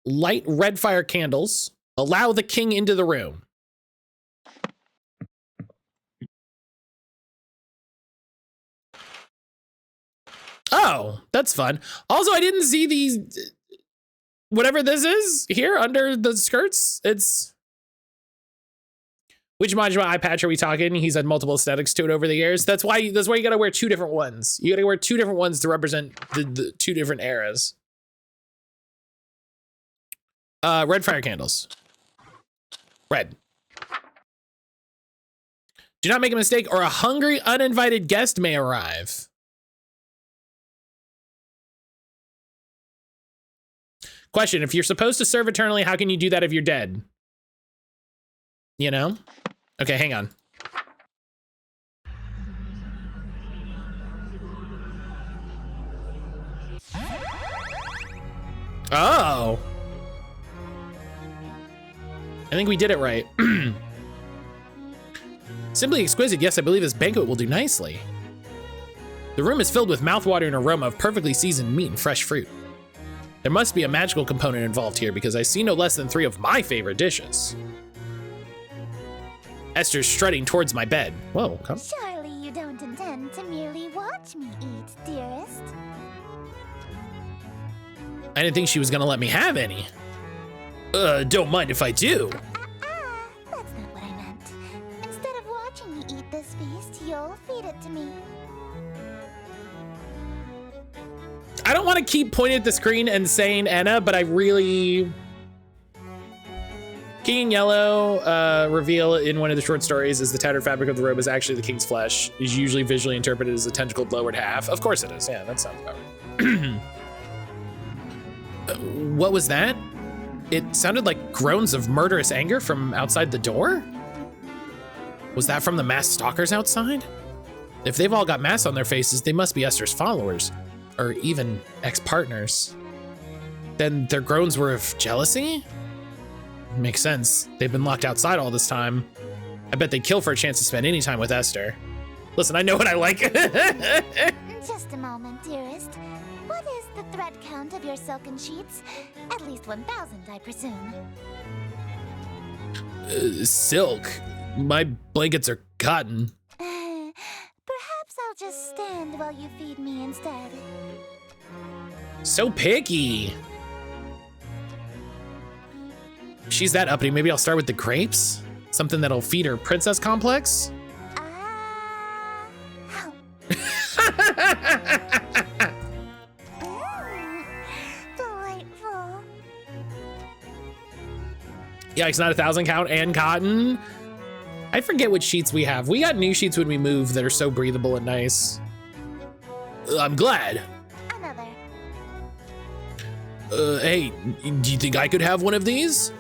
Light red fire candles. Allow the king into the room. Oh, that's fun. Also, I didn't see these, whatever this is here under the skirts. It's, which Majima eye patch are we talking? He's had multiple aesthetics to it over the years. That's why you gotta wear 2 different ones. You gotta wear 2 different ones to represent the 2 different eras. Red fire candles. Red. Do not make a mistake or a hungry, uninvited guest may arrive. Question, if you're supposed to serve eternally, how can you do that if you're dead? You know? Okay, hang on. Oh. I think we did it right. Simply exquisite. Yes, I believe this banquet will do nicely. The room is filled with mouth-watering aroma of perfectly seasoned meat and fresh fruit. There must be a magical component involved here because I see no less than 3 of my favorite dishes. Esther's strutting towards my bed. Whoa, come. Surely you don't intend to merely watch me eat, dearest. I didn't think she was gonna let me have any. Don't mind if I do. That's not what I meant. Instead of watching me eat this feast, you'll feed it to me. I don't want to keep pointing at the screen and saying Enna, but I really... King in Yellow reveal in one of the short stories is the tattered fabric of the robe is actually the king's flesh. Is usually visually interpreted as the tentacled lowered half. Of course it is. Yeah, that sounds about right. What was that? It sounded like groans of murderous anger from outside the door? Was that from the masked stalkers outside? If they've all got masks on their faces, they must be Esther's followers, or even ex-partners. Then their groans were of jealousy? Makes sense. They've been locked outside all this time. I bet they'd kill for a chance to spend any time with Esther. Listen, I know what I like. Just a moment, dearest. What is the thread count of your silken sheets? At least 1,000, I presume. Silk. My blankets are cotton. Perhaps I'll just stand while you feed me instead. So picky. She's that uppity. Maybe I'll start with the grapes? Something that'll feed her princess complex? Delightful. Yikes, not 1,000 count and cotton. I forget which sheets we have. We got new sheets when we moved that are so breathable and nice. I'm glad. Another. Hey, do you think I could have one of these?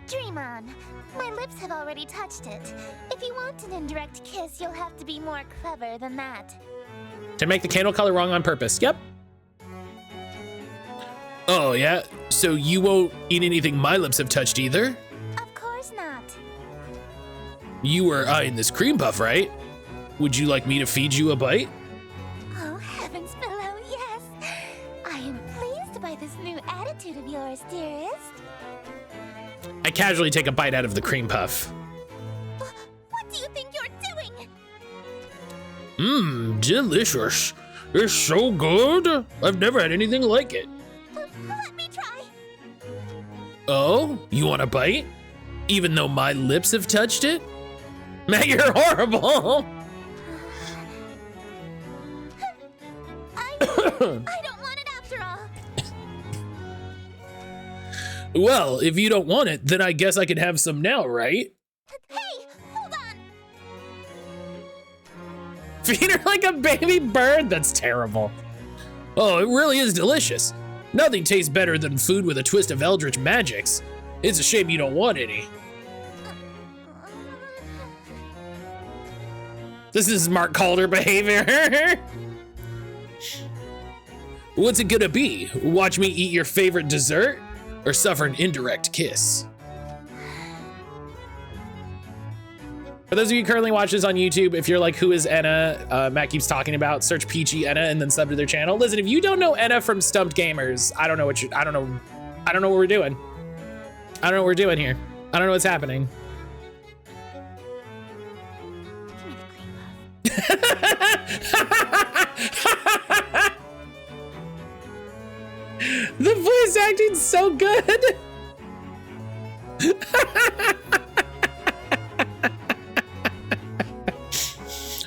Dream on. My lips have already touched it. If you want an indirect kiss, you'll have to be more clever than that. To make the candle color wrong on purpose. Yep. Oh, yeah? So you won't eat anything my lips have touched either? Of course not. You were eyeing this cream puff, right? Would you like me to feed you a bite? Oh, heavens below, yes. I am pleased by this new attitude of yours, dearest. I casually take a bite out of the cream puff. What do you think you're doing? Mmm, delicious. It's so good. I've never had anything like it. Let me try. Oh, you want a bite? Even though my lips have touched it? Matt, you're horrible. I don't want it after all. Well, if you don't want it, then I guess I could have some now, right? Hey, hold on. Feed her like a baby bird? That's terrible. Oh, it really is delicious. Nothing tastes better than food with a twist of eldritch magics. It's a shame you don't want any. This is mattcaulder behavior. What's it gonna be? Watch me eat your favorite dessert? Or suffer an indirect kiss? For those of you currently watching this on YouTube, if you're like, who is Enna? Matt keeps talking about, search Peachy Enna and then sub to their channel. Listen, if you don't know Enna from Stumped Gamers, I don't know what we're doing. I don't know what we're doing here. I don't know what's happening. The voice acting's so good.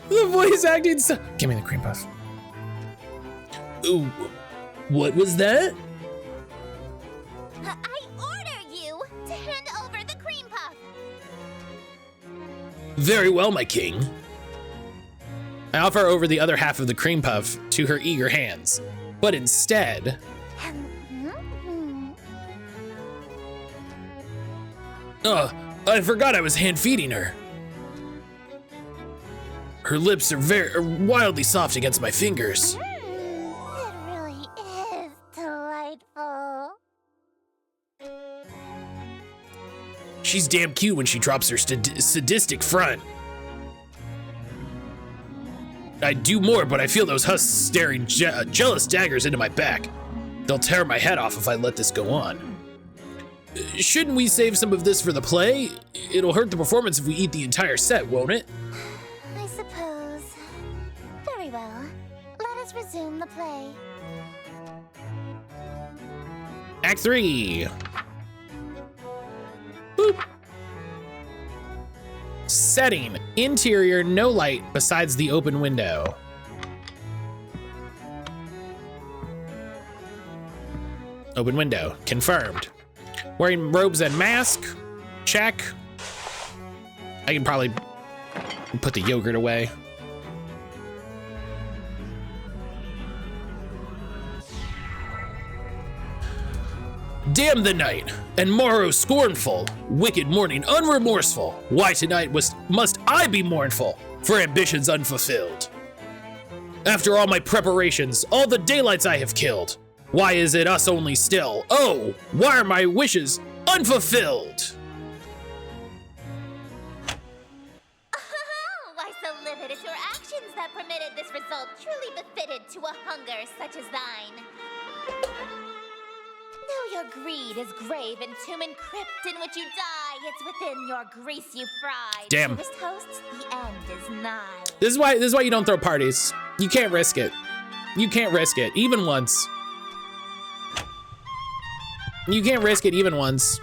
The voice acting's so... Give me the cream puff. Ooh, what was that? I order you to hand over the cream puff. Very well, my king. I offer over the other half of the cream puff to her eager hands, but instead... I forgot I was hand-feeding her. Her lips are wildly soft against my fingers. It really is delightful. She's damn cute when she drops her sadistic front. I'd do more, but I feel those husks staring jealous daggers into my back. They'll tear my head off if I let this go on. Shouldn't we save some of this for the play? It'll hurt the performance if we eat the entire set, won't it? I suppose. Very well. Let us resume the play. Act 3. Boop. Setting. Interior, no light besides the open window. Open window. Confirmed. Wearing robes and mask. Check. I can probably put the yogurt away. Damn the night, and morrow scornful, wicked morning unremorseful. Why tonight must I be mournful for ambitions unfulfilled? After all my preparations, all the daylights I have killed, why is it us only still? Oh, why are my wishes unfulfilled? Why so livid is your actions that permitted this result truly befitted to a hunger such as thine? Though your greed is grave and tomb and crypt in which you die, it's within your grease you fry. Damn. Dearest hosts, the end is nigh. This is why you don't throw parties. You can't risk it. You can't risk it, even once. You can't risk it even once.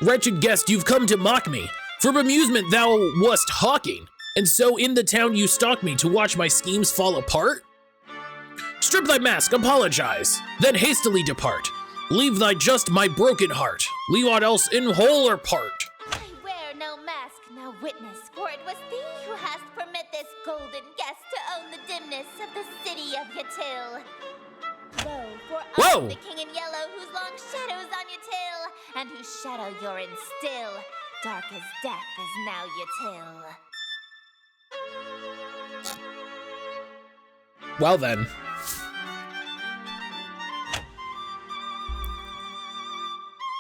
Wretched guest, you've come to mock me. For amusement thou wast hawking, and so in the town you stalk me to watch my schemes fall apart? Strip thy mask, apologize, then hastily depart. Leave thy just my broken heart. Leave aught else in whole or part. I wear no mask, no witness, for it was thee who hast permit this golden guest to own the dimness of the city of Yatil. Lo, for Whoa. I'm the king in yellow, whose long shadows on your tail, and whose shadow you're in still. Dark as death is now Yatil. Well then.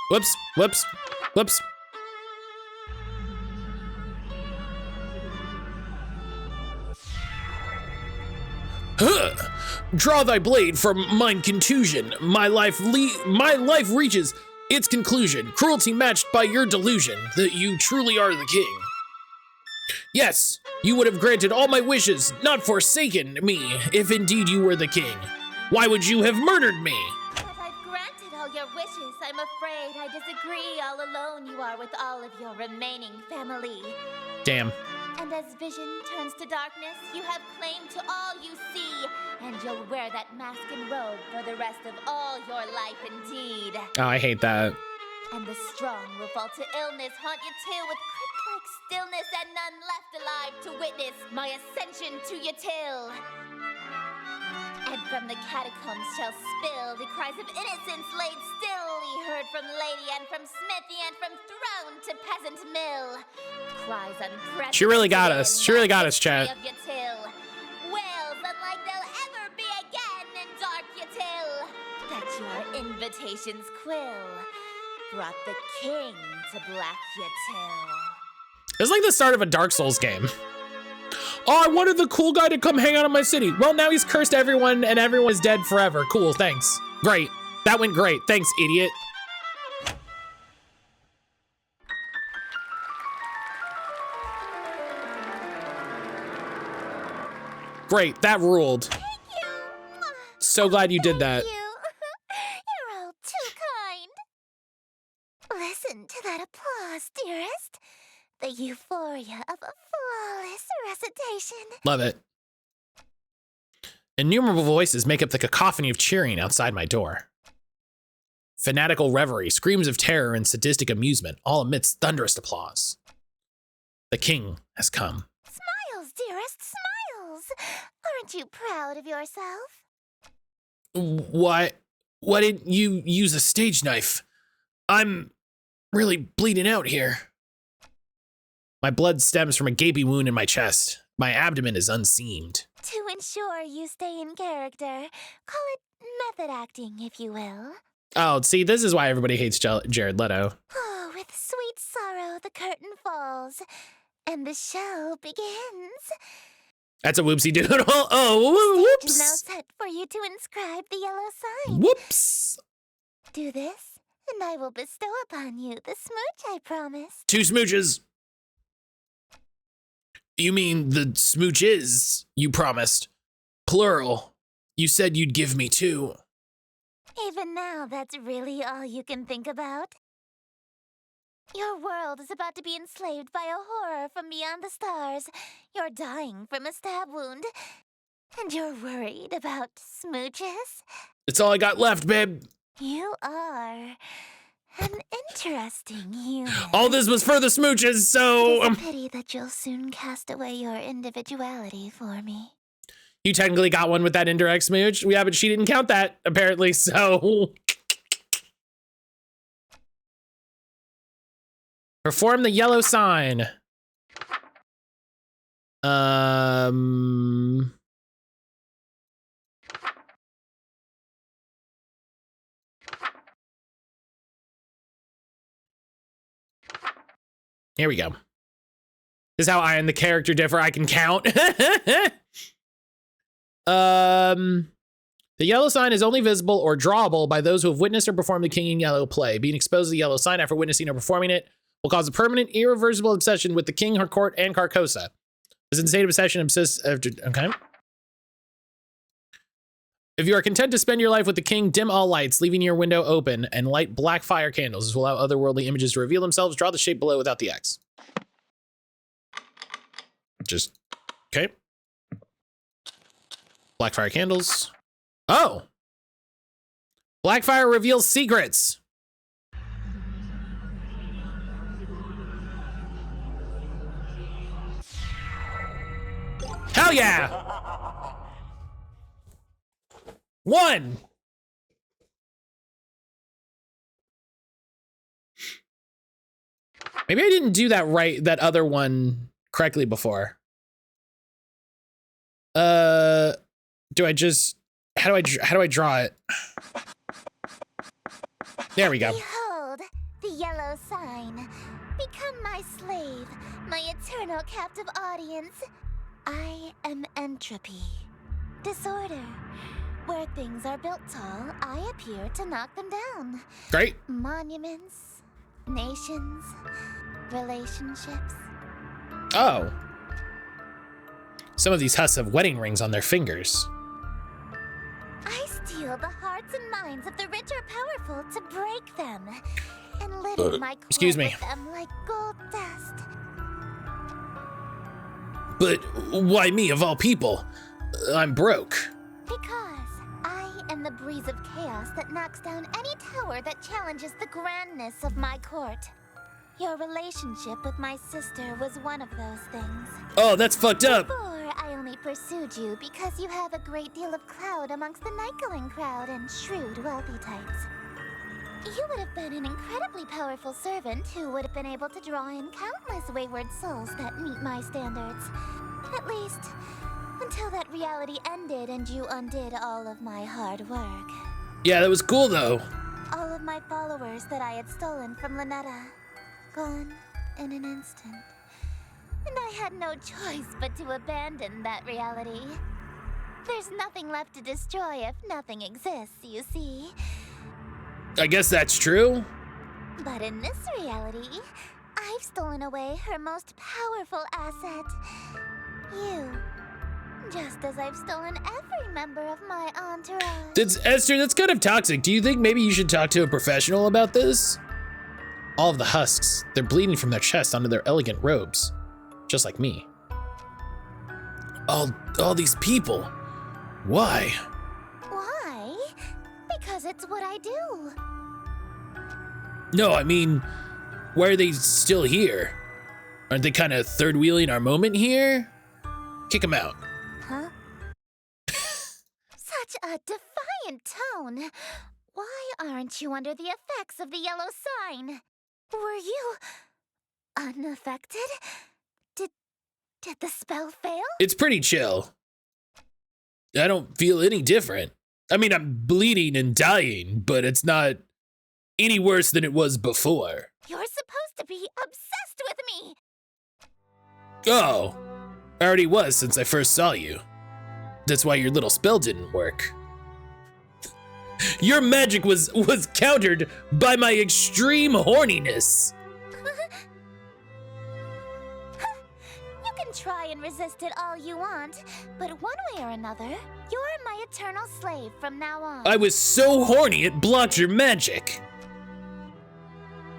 Whoops, whoops, whoops. Draw thy blade from mine contusion. My life reaches Its conclusion, cruelty matched by your delusion that you truly are the king. Yes, you would have granted all my wishes, not forsaken me, if indeed you were the king. Why would you have murdered me? But I've granted all your wishes. I'm afraid I disagree. All alone you are with all of your remaining family. Damn. And as vision turns to darkness, you have claim to all you see. And you'll wear that mask and robe for the rest of all your life indeed. Oh, I hate that. And the strong will fall to illness, haunt you too with crypt-like stillness, and none left alive to witness my ascension to your till. And from the catacombs shall spill the cries of innocence laid stillly heard from lady and from smithy and from throne to peasant mill. Cries unprecedented. She really got us. She really got us, chat. Of your till. Wails unlike they'll ever be again in dark your till. That your invitations quill. Brought the king to black your till. It's like the start of a Dark Souls game. Oh, I wanted the cool guy to come hang out in my city. Well, now he's cursed everyone and everyone is dead forever. Cool, thanks. Great. That went great. Thanks, idiot. Great, that ruled. Thank you. So glad you did that. Thank you. You're all too kind. Listen to that applause, dearest. The euphoria of a flawless recitation. Love it. Innumerable voices make up the cacophony of cheering outside my door. Fanatical reverie, screams of terror and sadistic amusement, all amidst thunderous applause. The king has come. Smiles, dearest, smiles. Aren't you proud of yourself? Why didn't you use a stage knife? I'm really bleeding out here. My blood stems from a gaping wound in my chest. My abdomen is unseamed. To ensure you stay in character, call it method acting, if you will. Oh, see, this is why everybody hates Jared Leto. Oh, with sweet sorrow the curtain falls, and the show begins. That's a whoopsie doodle. Oh, Stage is now whoops. set for you to inscribe the yellow sign. Whoops. Do this, and I will bestow upon you the smooch I promised. 2 smooches. You mean the smooches you promised? Plural. You said you'd give me 2. Even now, that's really all you can think about? Your world is about to be enslaved by a horror from beyond the stars. You're dying from a stab wound. And you're worried about smooches? It's all I got left, babe. You are an interesting human. All this was for the smooches, so... It's a pity that you'll soon cast away your individuality for me. You technically got one with that indirect smooch. Yeah, but she didn't count that, apparently, so... Perform the yellow sign. Here we go. This is how I and the character differ. I can count. The yellow sign is only visible or drawable by those who have witnessed or performed the King in Yellow play. Being exposed to the yellow sign after witnessing or performing it will cause a permanent, irreversible obsession with the king, her court, and Carcosa. This insane obsession obsists after... Okay. If you are content to spend your life with the king, dim all lights, leaving your window open, and light black fire candles. This will allow otherworldly images to reveal themselves. Draw the shape below without the X. Just... Okay. Black fire candles. Oh! Black fire reveals secrets. Hell yeah! 1! Maybe I didn't do that right, that other one correctly before. Do I just, how do I draw it? There we go. Behold, the yellow sign. Become my slave, my eternal captive audience. I am entropy, disorder, Where things are built tall, I appear to knock them down. Great. Monuments, nations, relationships. Oh. Some of these husks have wedding rings on their fingers. I steal the hearts and minds of the rich or powerful to break them, and live in my excuse court me. with them like gold dust. But why me of all people? I'm broke. Because I am the breeze of chaos that knocks down any tower that challenges the grandness of my court. Your relationship with my sister was one of those things. Oh, that's fucked up. Before, I only pursued you because you have a great deal of clout amongst the Nicoling crowd and shrewd, wealthy types. You would have been an incredibly powerful servant who would have been able to draw in countless wayward souls that meet my standards. At least, until that reality ended and you undid all of my hard work. Yeah, that was cool though. All of my followers that I had stolen from Lynetta, gone in an instant. And I had no choice but to abandon that reality. There's nothing left to destroy if nothing exists, you see. I guess that's true. But in this reality, I've stolen away her most powerful asset. You. Just as I've stolen every member of my entourage. Esther, that's kind of toxic. Do you think maybe you should talk to a professional about this? All of the husks, they're bleeding from their chest onto their elegant robes. Just like me. All these people. Why? Why? Because it's what I do. No, I mean, why are they still here? Aren't they kind of third wheeling our moment here? Kick them out. Huh? Such a defiant tone. Why aren't you under the effects of the yellow sign? Were you unaffected? Did the spell fail? It's pretty chill. I don't feel any different. I mean, I'm bleeding and dying, but it's not any worse than it was before. You're supposed to be obsessed with me. Oh, I already was since I first saw you. That's why your little spell didn't work. Your magic was countered by my extreme horniness. You can try and resist it all you want, but one way or another, you're my eternal slave from now on. I was so horny it blocked your magic.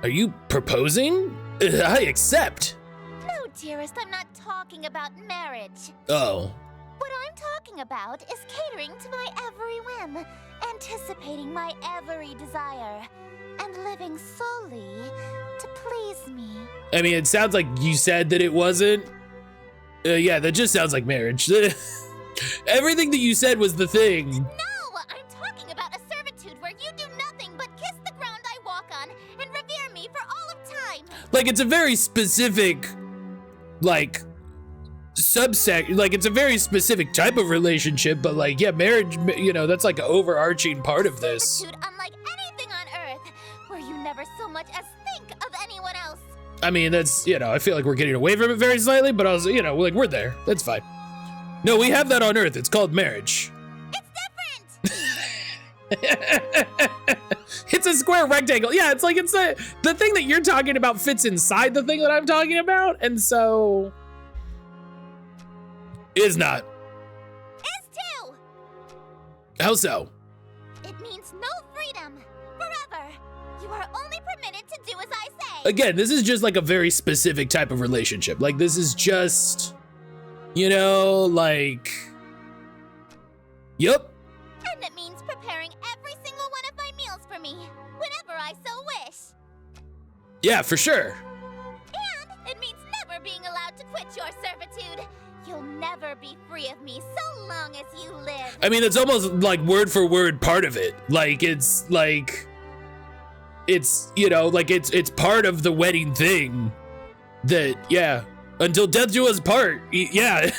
Are you proposing? I accept. No, dearest, I'm not talking about marriage. Oh. What I'm talking about is catering to my every whim, anticipating my every desire, and living solely to please me. I mean, it sounds like you said that it wasn't. Yeah, that just sounds like marriage. Everything that you said was the thing. No, I'm talking about a servitude where you do nothing but kiss the ground I walk on and revere me for all of time. Like, it's a very specific, like, subsect, like, it's a very specific type of relationship, but like, yeah, marriage, you know, that's like an overarching part of this. Servitude unlike anything on Earth, where you never so much as think of anyone else. I mean, that's, you know, I feel like we're getting away from it very slightly, but I was, you know, like, we're there. That's fine. No, we have that on Earth. It's called marriage. It's different! It's a square rectangle. Yeah, it's like, it's the thing that you're talking about fits inside the thing that I'm talking about, and so... Is not. Is too! How so? It means no freedom. Forever. You are only permitted to do as I say. Again, this is just like a very specific type of relationship. Like, this is just, you know, like, yup. And it means preparing every single one of my meals for me, whenever I so wish. Yeah, for sure. And it means never being allowed to quit your servitude. You'll never be free of me so long as you live. I mean, it's almost like word for word part of it. Like, it's like, it's, you know, like it's part of the wedding thing that, yeah, until death do us part. Yeah.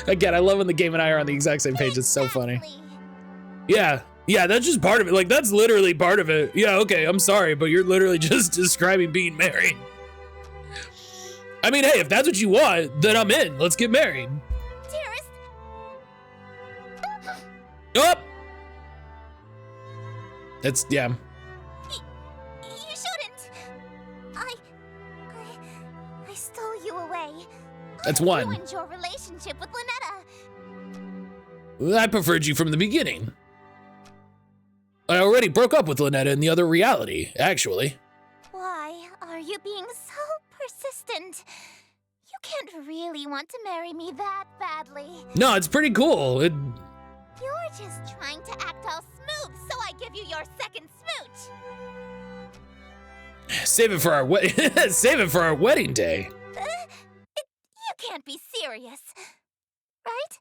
Again, I love when the game and I are on the exact same page. It's so funny. Exactly. Yeah. Yeah, that's just part of it. Like, that's literally part of it. Yeah, okay, I'm sorry, but you're literally just describing being married. I mean, hey, if that's what you want, then I'm in. Let's get married. Dearest, Oh! That's, yeah. You shouldn't. I stole you away. That's I one. ruined your relationship with Lynetta. I preferred you from the beginning. I already broke up with Lynetta in the other reality, actually. Why are you being so persistent? You can't really want to marry me that badly. No, it's pretty cool. You're just trying to act all smooth, so I give you your second smooch. Save it for our save it for our wedding day. You can't be serious, right?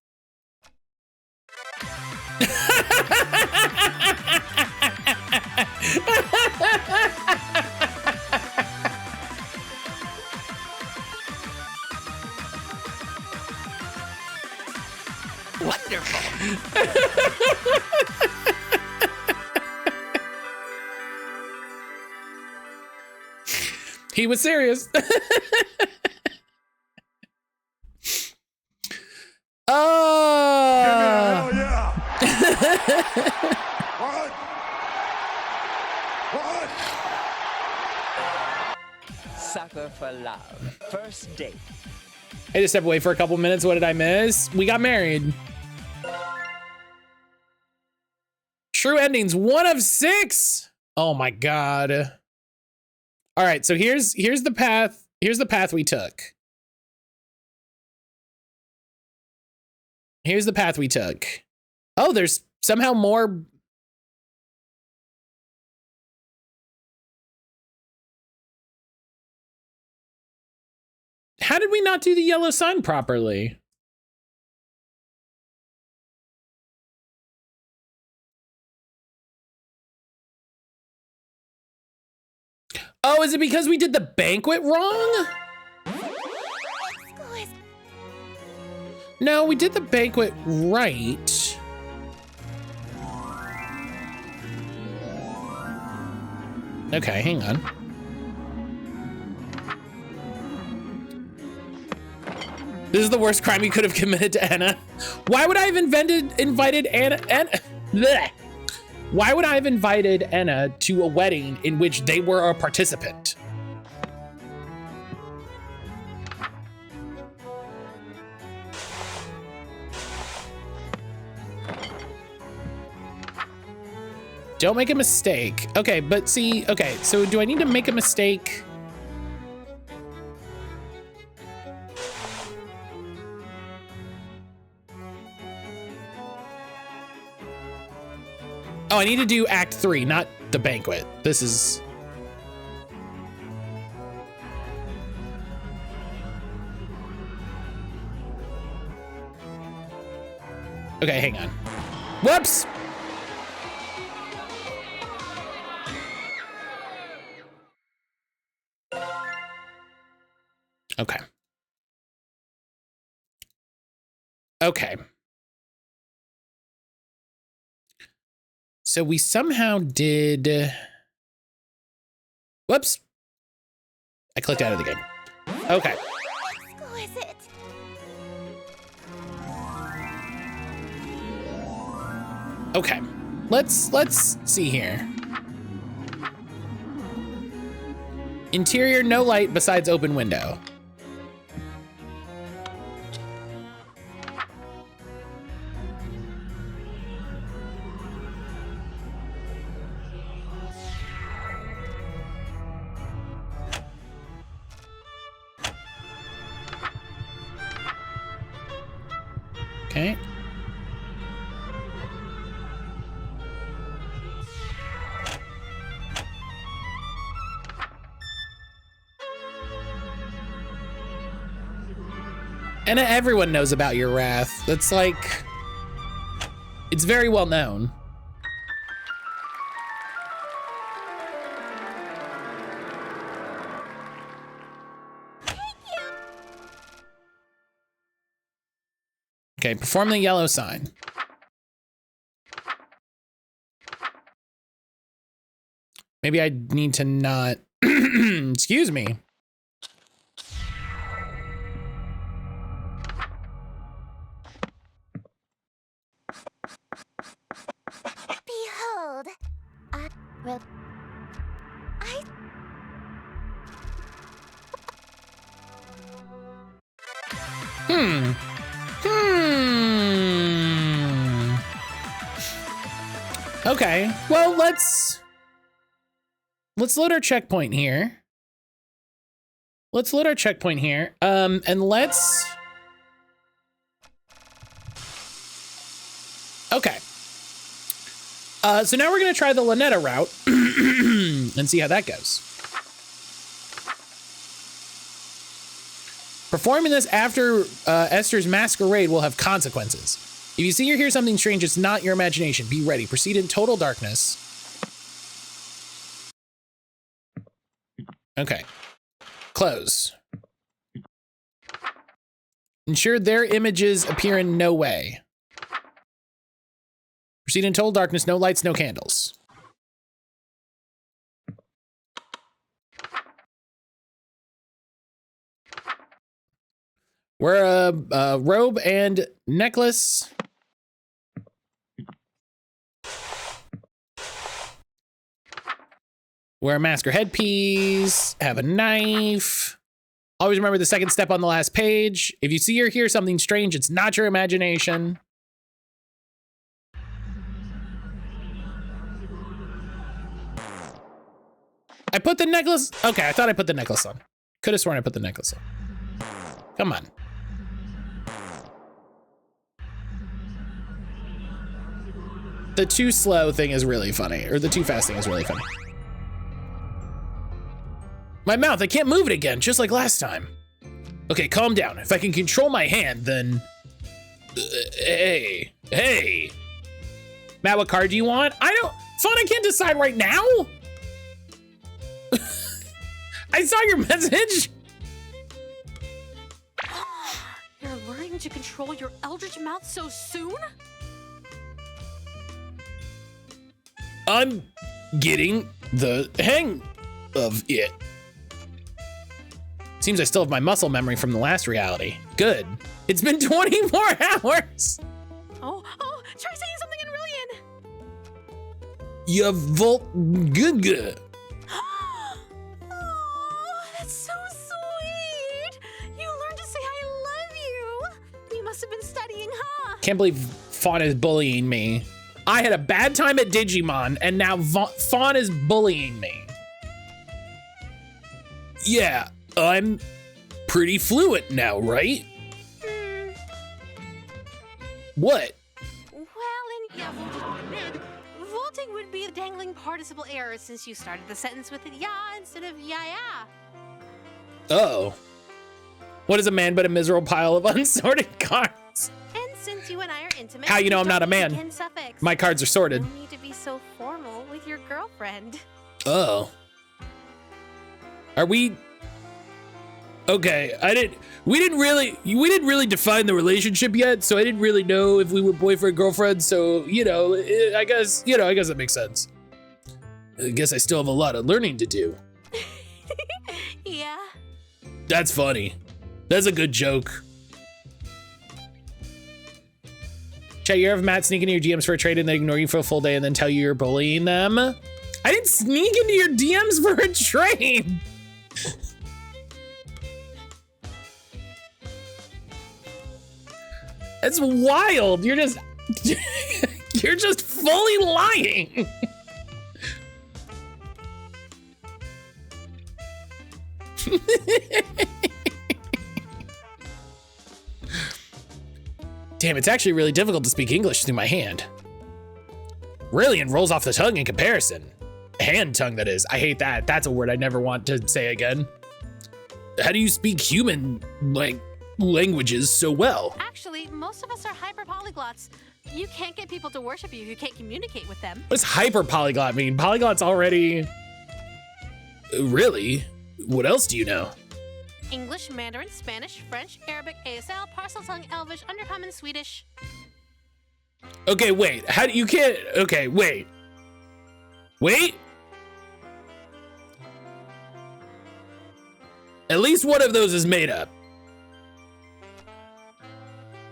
Wonderful. He was serious. Hell yeah! What? What? Sucker for love. First date. I had to step away for a couple minutes. What did I miss? We got married. True endings, 1 of 6. Oh my God. All right, so here's the path. Here's the path we took. Here's the path we took. Oh, there's somehow more. How did we not do the yellow sign properly? Oh, is it because we did the banquet wrong? No, we did the banquet right. Okay, hang on. This is the worst crime you could have committed to Anna. Why would I have invited Anna? Bleh. Why would I have invited Anna to a wedding in which they were a participant? Don't make a mistake. Okay, but see, okay, so do I need to make a mistake? Oh, I need to do Act 3, not the banquet. This is... Okay, hang on. Whoops! Okay. Okay. So we somehow did... Whoops. I clicked out of the game. Okay. Exquisite. Okay. Let's see here. Interior, no light besides open window. Okay. And everyone knows about your wrath. That's like, it's very well known. Okay, perform the yellow sign. Maybe I need to not, excuse me. Okay, well, let's load our checkpoint here. Let's load our checkpoint here. And let's... Okay. So now we're gonna try the Lynetta route and see how that goes. Performing this after Esther's masquerade will have consequences. If you see or hear something strange, it's not your imagination. Be ready. Proceed in total darkness. Okay. Close. Ensure their images appear in no way. Proceed in total darkness. No lights, no candles. Wear a robe and necklace. Wear a mask or headpiece. Have a knife. Always remember the second step on the last page. If you see or hear something strange, it's not your imagination. I put the necklace. Okay, I thought I put the necklace on. Could have sworn I put the necklace on. Come on. The too slow thing is really funny, or the too fast thing is really funny. My mouth, I can't move it again, just like last time. Okay, calm down. If I can control my hand, then... hey. Matt, what card do you want? Fawn, I can't decide right now. I saw your message. You're learning to control your eldritch mouth so soon? I'm getting the hang of it. Seems I still have my muscle memory from the last reality. Good. It's been 24 hours. Oh, try saying something in Rillian. You volt good. Oh, that's so sweet. You learned to say I love you. You must have been studying, huh? Can't believe Fawn is bullying me. I had a bad time at Digimon, and now Fawn is bullying me. Yeah, I'm pretty fluent now, right? What? Well, vaulting would be a dangling participle error since you started the sentence with yeah instead of yeah. Oh. What is a man but a miserable pile of unsorted cards? And since you and I are intimate, How you know I'm not a man? Suffix. My cards are sorted. You need to be so formal with your girlfriend. Oh. Are we... Okay, we didn't really define the relationship yet, so I didn't really know if we were boyfriend girlfriend, so, you know, I guess that makes sense. I guess I still have a lot of learning to do. Yeah. That's funny. That's a good joke. Chat, you ever have Matt sneak into your DMs for a trade and then ignore you for a full day and then tell you you're bullying them? I didn't sneak into your DMs for a trade. That's wild. You're just fully lying. Damn, it's actually really difficult to speak English through my hand. Rillian rolls off the tongue in comparison. Hand tongue, that is. I hate that. That's a word I never want to say again. How do you speak human languages so well? Actually, most of us are hyper-polyglots. You can't get people to worship you who can't communicate with them. What does hyper-polyglot mean? Polyglot's already... Really? What else do you know? English, Mandarin, Spanish, French, Arabic, ASL, Parcel Tongue, Elvish, Undercommon, Swedish. Okay, wait. How do you can't... Okay, wait. Wait? At least one of those is made up.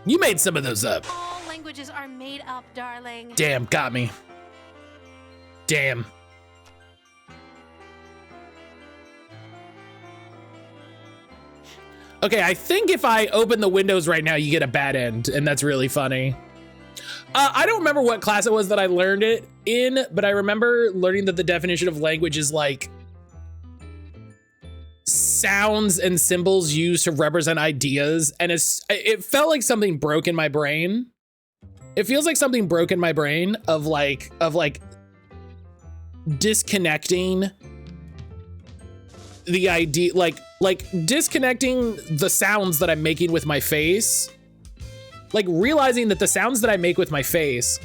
You made some of those up. All languages are made up, darling. Damn, got me. Damn. Okay, I think if I open the windows right now, you get a bad end, and that's really funny. I don't remember what class it was that I learned it in, but I remember learning that the definition of language is like sounds and symbols used to represent ideas, and it felt like something broke in my brain. It feels like something broke in my brain of like disconnecting the idea, like disconnecting the sounds that I'm making with my face, like realizing that the sounds that I make with my face,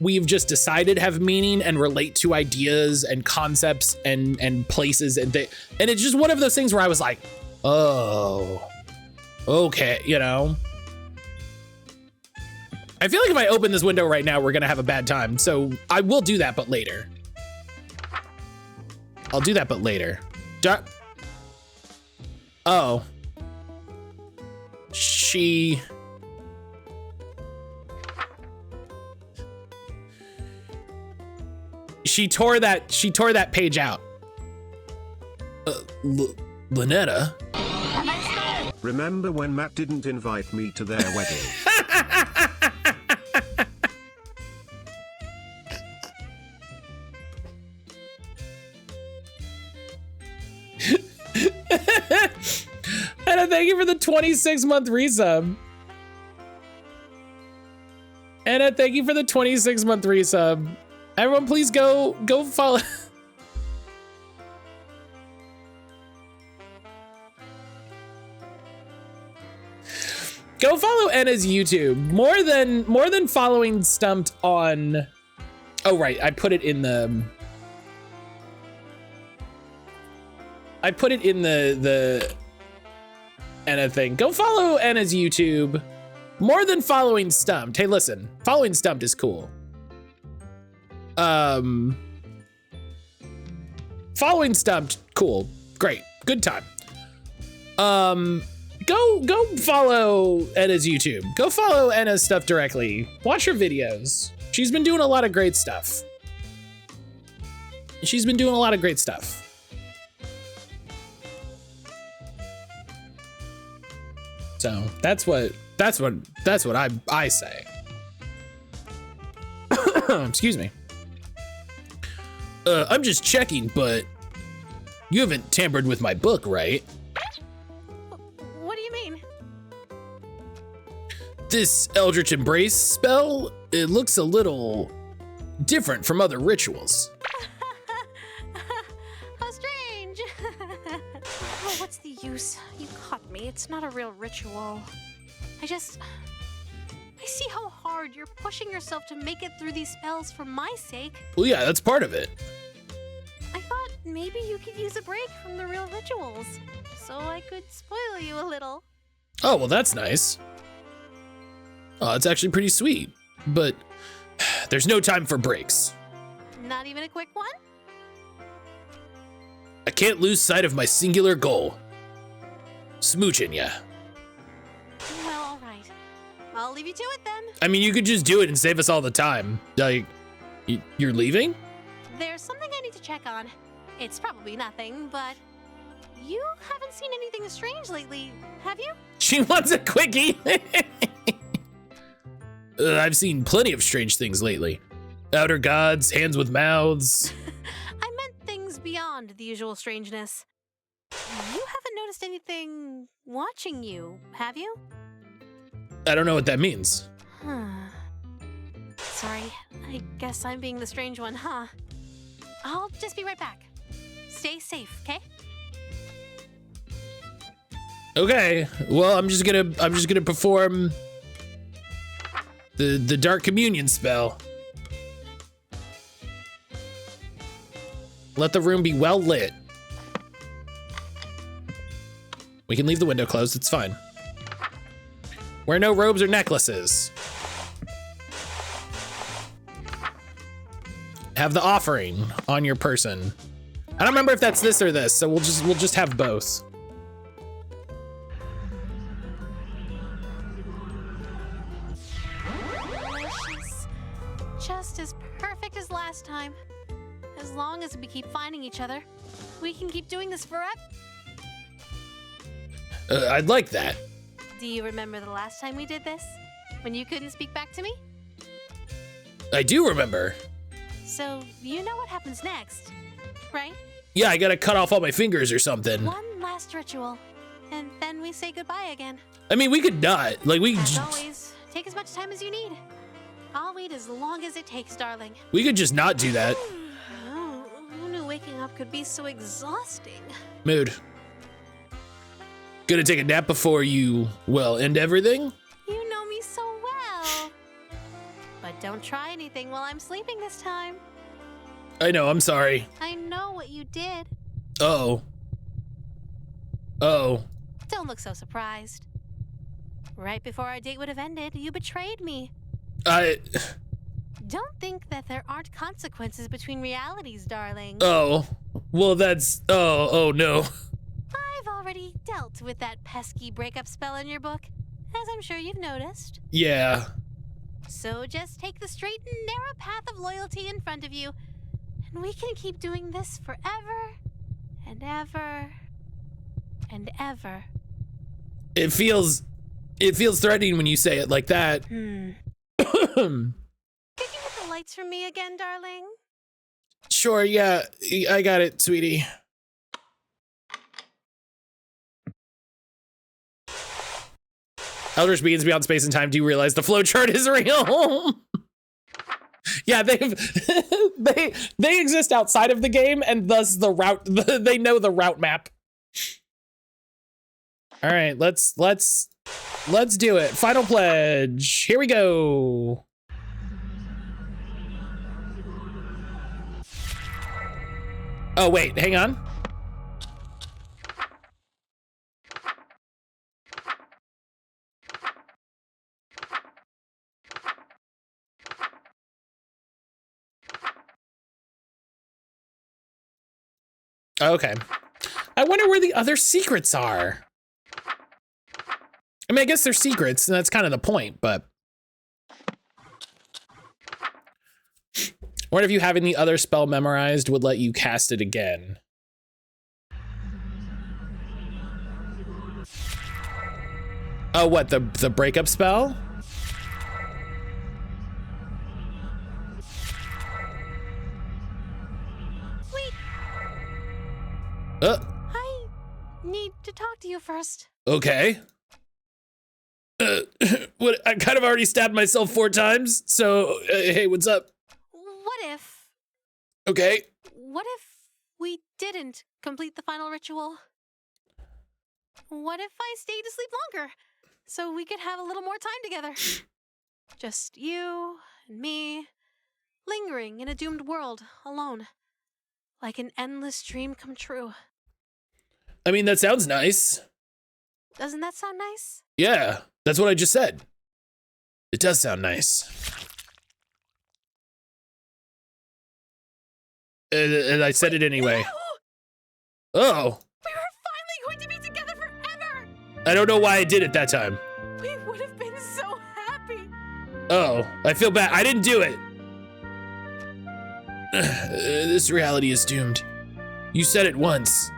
we've just decided have meaning and relate to ideas and concepts and places and it's just one of those things where I was like, oh, okay, you know. I feel like if I open this window right now, we're gonna have a bad time. So I will do that, but later. I'll do that, but later. Oh. She tore that page out. Lynetta? Remember when Matt didn't invite me to their wedding? And thank you for the 26-month resub. And thank you for the 26-month resub. Everyone, please go follow. Go follow Anna's YouTube. More than following Stumped on. Oh right, I put it in the Anna thing. Go follow Anna's YouTube. More than following Stumped. Hey, listen, following Stumped is cool. Following Stumped, cool, great, good time. Go follow Anna's YouTube. Go follow Anna's stuff directly. Watch her videos. She's been doing a lot of great stuff. So that's what I say. Excuse me. I'm just checking, but you haven't tampered with my book, right? What do you mean? This Eldritch Embrace spell, it looks a little different from other rituals. How strange. Oh, what's the use? You caught me. It's not a real ritual. I see how hard you're pushing yourself to make it through these spells for my sake. Well, yeah, that's part of it. I thought maybe you could use a break from the real rituals, so I could spoil you a little. Oh, well, that's nice. Oh, it's actually pretty sweet, but there's no time for breaks. Not even a quick one? I can't lose sight of my singular goal. Smooching ya. Well, all right. I'll leave you to it then. I mean, you could just do it and save us all the time. Like, you're leaving? There's something I need to check on. It's probably nothing, but you haven't seen anything strange lately, have you? She wants a quickie. I've seen plenty of strange things lately. Outer gods, hands with mouths. I meant things beyond the usual strangeness. You haven't noticed anything watching you, have you? I don't know what that means. Sorry, I guess I'm being the strange one, huh? I'll just be right back. Stay safe, okay? Okay, well, I'm just gonna perform the Dark Communion spell. Let the room be well lit. We can leave the window closed, it's fine. Wear no robes or necklaces. Have the offering on your person. I don't remember if that's this or this, so we'll just have both. She's just as perfect as last time. As long as we keep finding each other, we can keep doing this forever. I'd like that. Do you remember the last time we did this? When you couldn't speak back to me? I do remember. So, you know what happens next, right? Yeah, I gotta cut off all my fingers or something. One last ritual, and then we say goodbye again. I mean, we could not. Like, we As always, take as much time as you need. I'll wait as long as it takes, darling. we could just not do that. Oh, who knew waking up could be so exhausting? Mood. Gonna take a nap before you, well, end everything? You know me so well. But don't try anything while I'm sleeping this time. I know, I'm sorry. I know what you did. Oh. Oh. Don't look so surprised. Right before our date would have ended, you betrayed me. Don't think that there aren't consequences between realities, darling. Oh. Well, that's, oh no. I've already dealt with that pesky breakup spell in your book, as I'm sure you've noticed. Yeah. So just take the straight and narrow path of loyalty in front of you, and we can keep doing this forever and ever and ever. It feels threatening when you say it like that. Could you get the lights from me again, darling? Sure, yeah, I got it, sweetie. Eldritch beings beyond space and time. Do you realize the flowchart is real? Yeah, they exist outside of the game, and thus the route. They know the route map. All right, let's do it. Final pledge. Here we go. Oh wait, hang on. Okay. I wonder where the other secrets are. I mean, I guess they're secrets, and that's kind of the point, but... What if you having the other spell memorized would let you cast it again? Oh, what, the breakup spell? Wait, I need to talk to you first. Okay. What? I kind of already stabbed myself 4 times, so hey, what's up? What if... Okay. What if we didn't complete the final ritual? What if I stayed to sleep longer, so we could have a little more time together? Just you and me, lingering in a doomed world, alone. Like an endless dream come true. I mean, that sounds nice. Doesn't that sound nice? Yeah, that's what I just said. It does sound nice. And I said it anyway. Oh. We were finally going to be together forever! I don't know why I did it that time. We would have been so happy! Oh, I feel bad. I didn't do it. This reality is doomed. You said it once.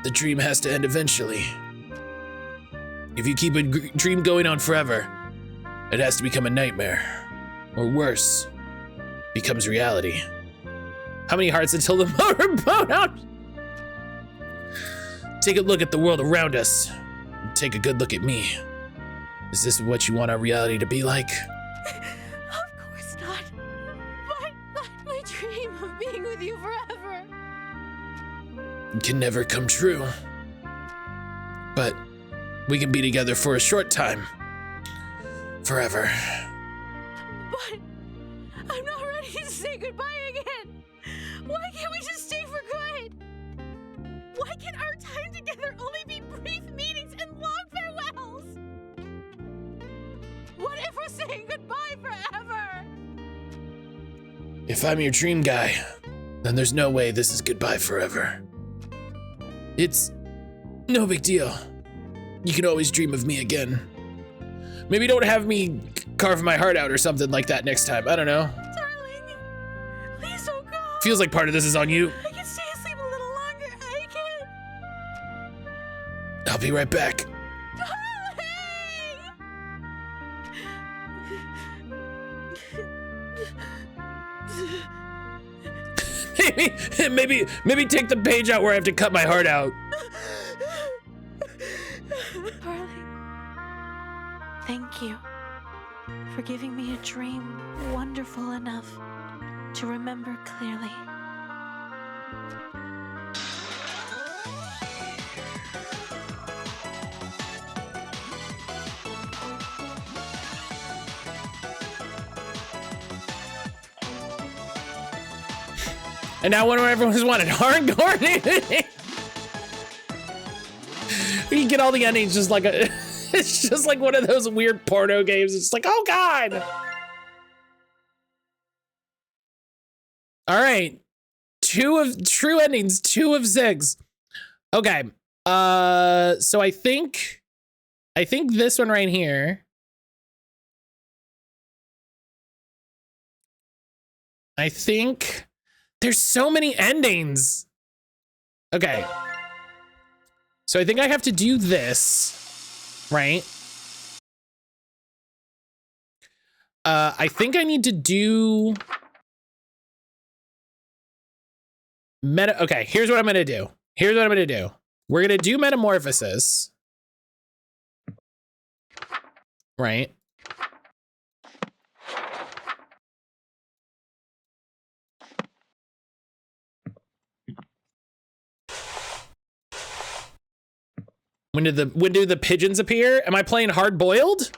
The dream has to end eventually. If you keep a dream going on forever, it has to become a nightmare. Or worse, becomes reality. How many hearts until the motorboat out? Take a look at the world around us. Take a good look at me. Is this what you want our reality to be like? Of course not. But my dream of being with you forever. It can never come true. But we can be together for a short time. Forever. But I'm not ready to say goodbye again. Why can't we just stay for good? Why can our time together only be brief meetings and long farewells? What if we're saying goodbye forever? If I'm your dream guy, then there's no way this is goodbye forever. It's no big deal. You can always dream of me again. Maybe don't have me carve my heart out or something like that next time. I don't know. Darling, please don't go. Feels like part of this is on you. I can stay asleep a little longer. I can. I'll be right back. Maybe take the page out where I have to cut my heart out. Darling, thank you for giving me a dream wonderful enough to remember clearly. And now when everyone's wanted hardcore, you get all the endings just like a, it's just like one of those weird porno games. It's like, oh God. All right. True endings, 2 of 6. Okay. So I think this one right here. I think there's so many endings. Okay. So I think I have to do this, right? I think I need to do okay, here's what I'm gonna do. We're gonna do metamorphosis. Right? When do the pigeons appear? Am I playing hard boiled?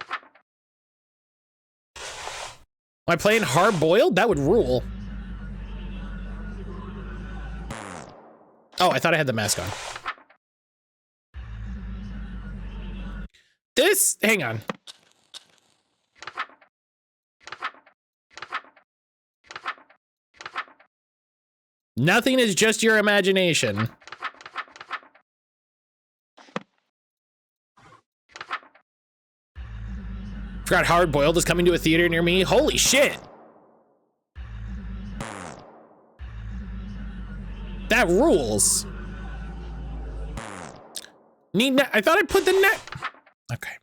Am I playing hard boiled? That would rule. Oh, I thought I had the mask on. Hang on. Nothing is just your imagination. Forgot Hard Boiled is coming to a theater near me. Holy shit. That rules. I thought I put the net. Okay.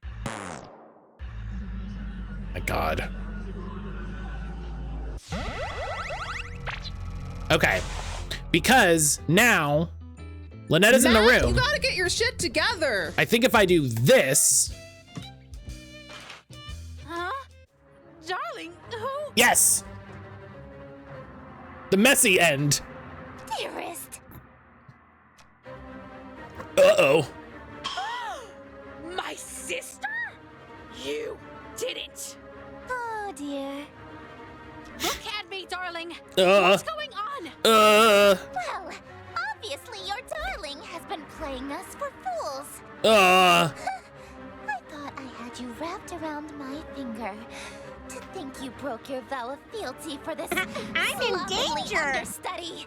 My God. Okay. Because now Lynetta's in the room. You gotta get your shit together. I think if I do this. Huh? Darling, who? Yes. The messy end. Dearest. Uh-oh. My sister? You did it. Oh dear. Look at me, darling. Uh. What's going on? Well, obviously your darling has been playing us for fools. I thought I had you wrapped around my finger. To think you broke your vow of fealty for this I'm in danger. understudy.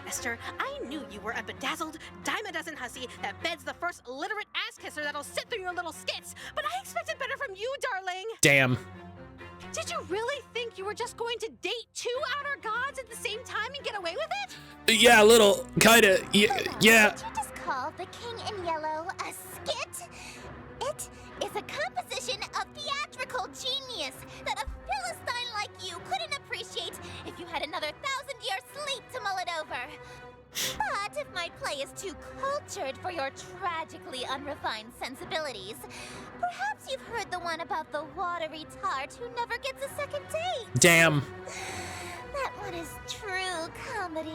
Esther, I knew you were a bedazzled, dime-a-dozen hussy that beds the first literate ass-kisser that'll sit through your little skits, but I expected better from you, darling. Damn. Did you really think you were just going to date 2 outer gods at the same time and get away with it? Yeah, a little, kinda, yeah. Did you just call The King in Yellow a skit? It is a composition of theatrical genius that a Philistine like you couldn't appreciate if you had another 1,000-year sleep to mull it over. But if my play is too cultured for your tragically unrefined sensibilities, perhaps you've heard the one about the watery tart who never gets a second date. Damn. That one is true comedy.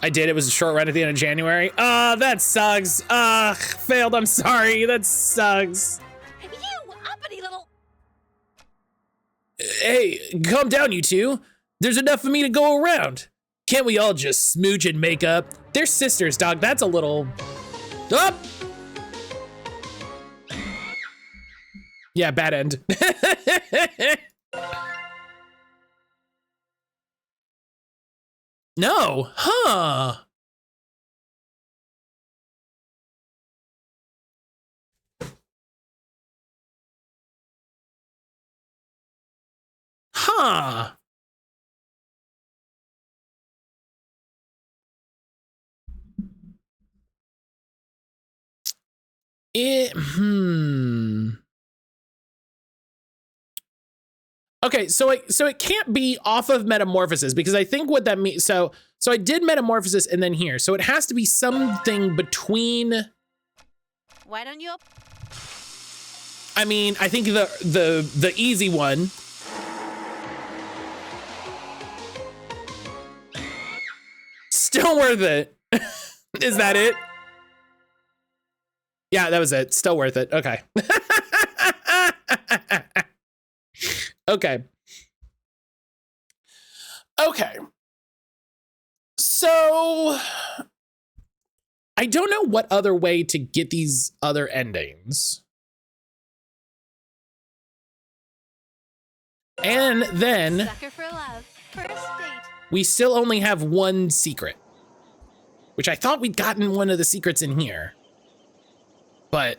I did. It was a short run at the end of January. That sucks. Failed. I'm sorry. That sucks. You uppity little... Hey, calm down, you two. There's enough for me to go around. Can't we all just smooch and make up? They're sisters, dog. That's a little... Up! Yeah, bad end. No, huh? Huh. Okay, so it can't be off of metamorphosis because I think what that means. So I did metamorphosis and then here. So it has to be something between. Why don't you? I mean, I think the easy one. Still worth it. Is that it? Yeah, that was it. Still worth it. Okay. Okay. Okay. So I don't know what other way to get these other endings. And then Sucker for love. First date. We still only have one secret, which I thought we'd gotten one of the secrets in here, but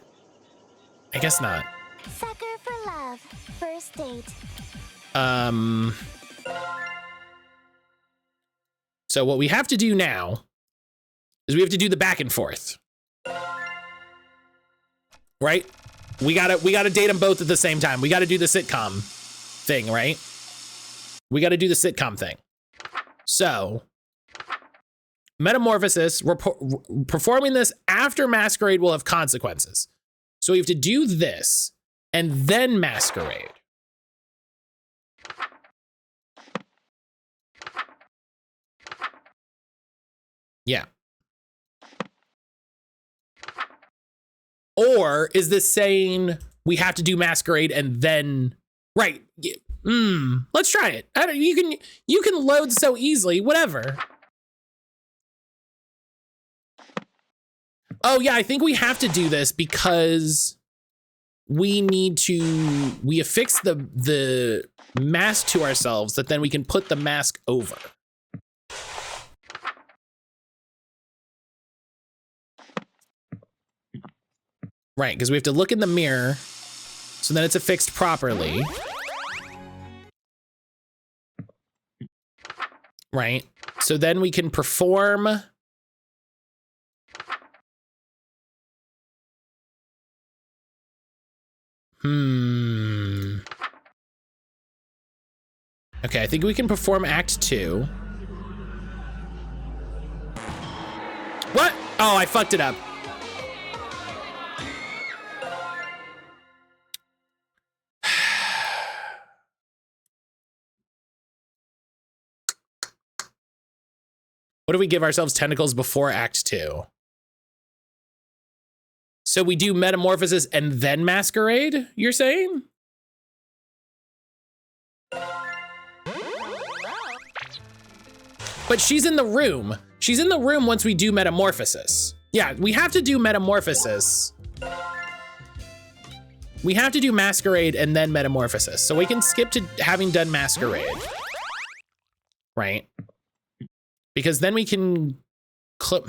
I guess not. Sucker for love. First date. So what we have to do now is we have to do the back and forth. Right? We gotta date them both at the same time. We gotta do the sitcom thing, right? We gotta do the sitcom thing. So, metamorphosis, performing this after masquerade will have consequences. So we have to do this and then masquerade. Yeah. Or is this saying we have to do masquerade and then, right? Let's try it. You can load so easily, whatever. Oh yeah, I think we have to do this because we affix the mask to ourselves that then we can put the mask over. Right, because we have to look in the mirror so then it's affixed properly. Right, so then we can perform. Okay, I think we can perform Act 2. What? Oh, I fucked it up. What do we give ourselves tentacles before Act 2? So we do metamorphosis and then masquerade, you're saying? But she's in the room. She's in the room once we do metamorphosis. Yeah, we have to do metamorphosis. We have to do masquerade and then metamorphosis. So we can skip to having done masquerade. Right? Because then we can clip,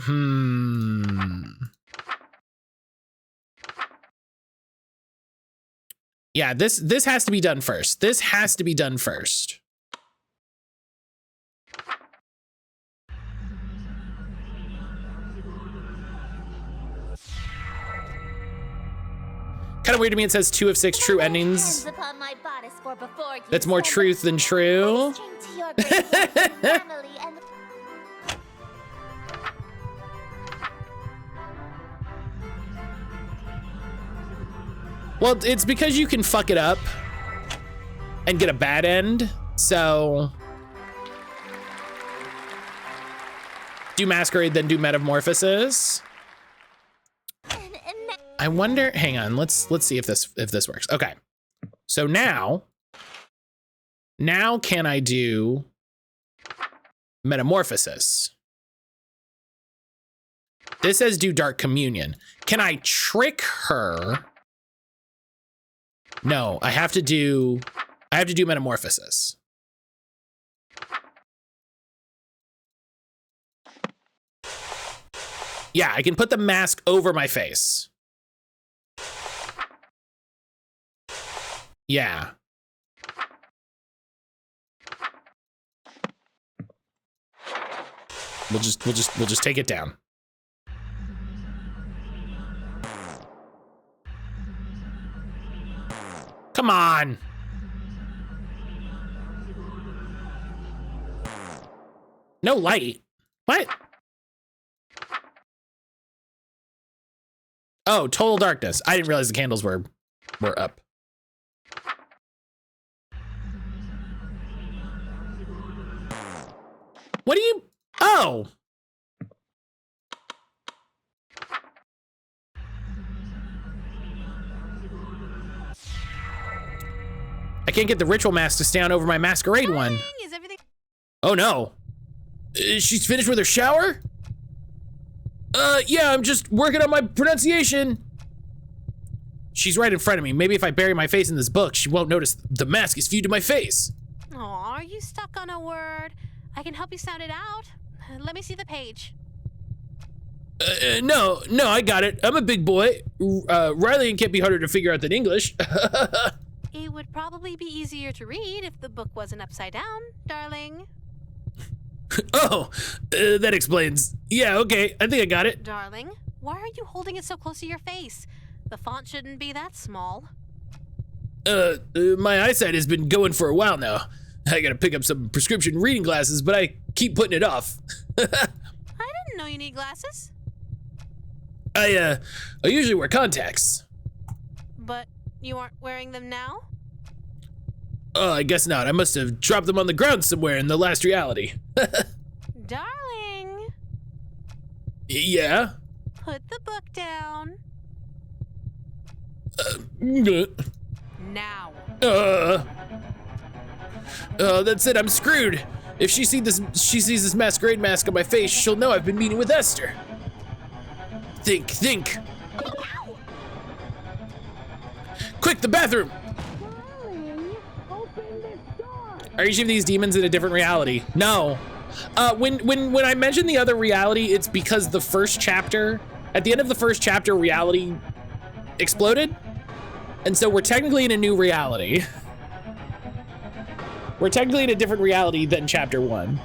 Yeah, this has to be done first. This has to be done first. Kind of weird to me it says 2 of 6 true endings. That's more truth than true. Well, it's because you can fuck it up and get a bad end, so do masquerade, then do metamorphosis. I wonder, hang on, let's see if this works. Okay, so now can I do metamorphosis? This says do dark communion. Can I trick her? No, I have to do metamorphosis. Yeah, I can put the mask over my face. Yeah. We'll just take it down. Come on. No light. What? Oh, total darkness. I didn't realize the candles were up. What do you... Oh. I can't get the ritual mask to stand over my masquerade one. Is everything... Oh no. She's finished with her shower? Yeah, I'm just working on my pronunciation. She's right in front of me. Maybe if I bury my face in this book, she won't notice the mask is viewed to my face. Oh, are you stuck on a word? I can help you sound it out. Let me see the page. No, I got it. I'm a big boy. Riley can't be harder to figure out than English. It would probably be easier to read if the book wasn't upside down, darling. Oh, that explains. Yeah, okay, I think I got it. Darling, why are you holding it so close to your face? The font shouldn't be that small. My eyesight has been going for a while now. I gotta pick up some prescription reading glasses, but I keep putting it off. I didn't know you need glasses. I usually wear contacts. But you aren't wearing them now? Oh, I guess not. I must have dropped them on the ground somewhere in the last reality. Darling. Yeah? Put the book down. Now. That's it. I'm screwed. If she sees this masquerade mask on my face, she'll know I've been meeting with Esther. Think. Quick, the bathroom. Are each of these demons in a different reality? No. When I mentioned the other reality, it's because the first chapter, at the end of the first chapter, reality exploded. And so we're technically in a new reality. We're technically in a different reality than chapter 1.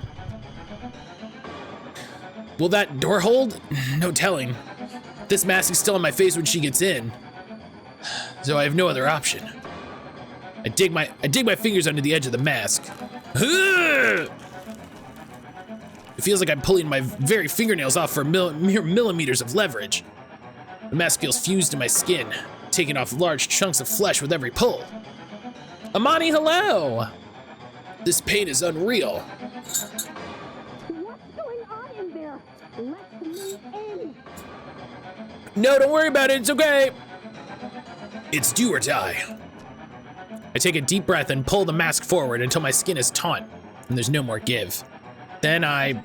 Will that door hold? No telling. This mask is still on my face when she gets in. So I have no other option. I dig my fingers under the edge of the mask. It feels like I'm pulling my very fingernails off for mere millimeters of leverage. The mask feels fused to my skin, taking off large chunks of flesh with every pull. Amani, hello! This pain is unreal. What's going on in there? Let me in. No, don't worry about it, it's okay. It's do or die. I take a deep breath and pull the mask forward until my skin is taut and there's no more give. Then I... Why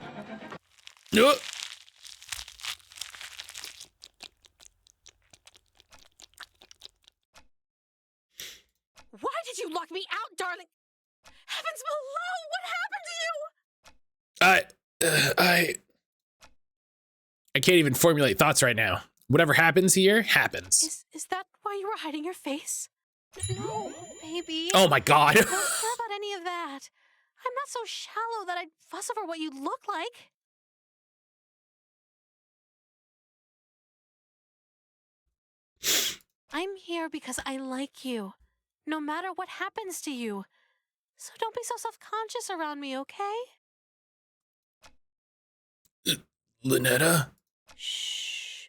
did you lock me out, darling? Heavens below, what happened to you? I can't even formulate thoughts right now. Whatever happens here, happens. Is that why you were hiding your face? No, baby. Oh my God. I don't care about any of that. I'm not so shallow that I'd fuss over what you look like. I'm here because I like you, no matter what happens to you. So don't be so self-conscious around me, okay? Lynetta? Shh.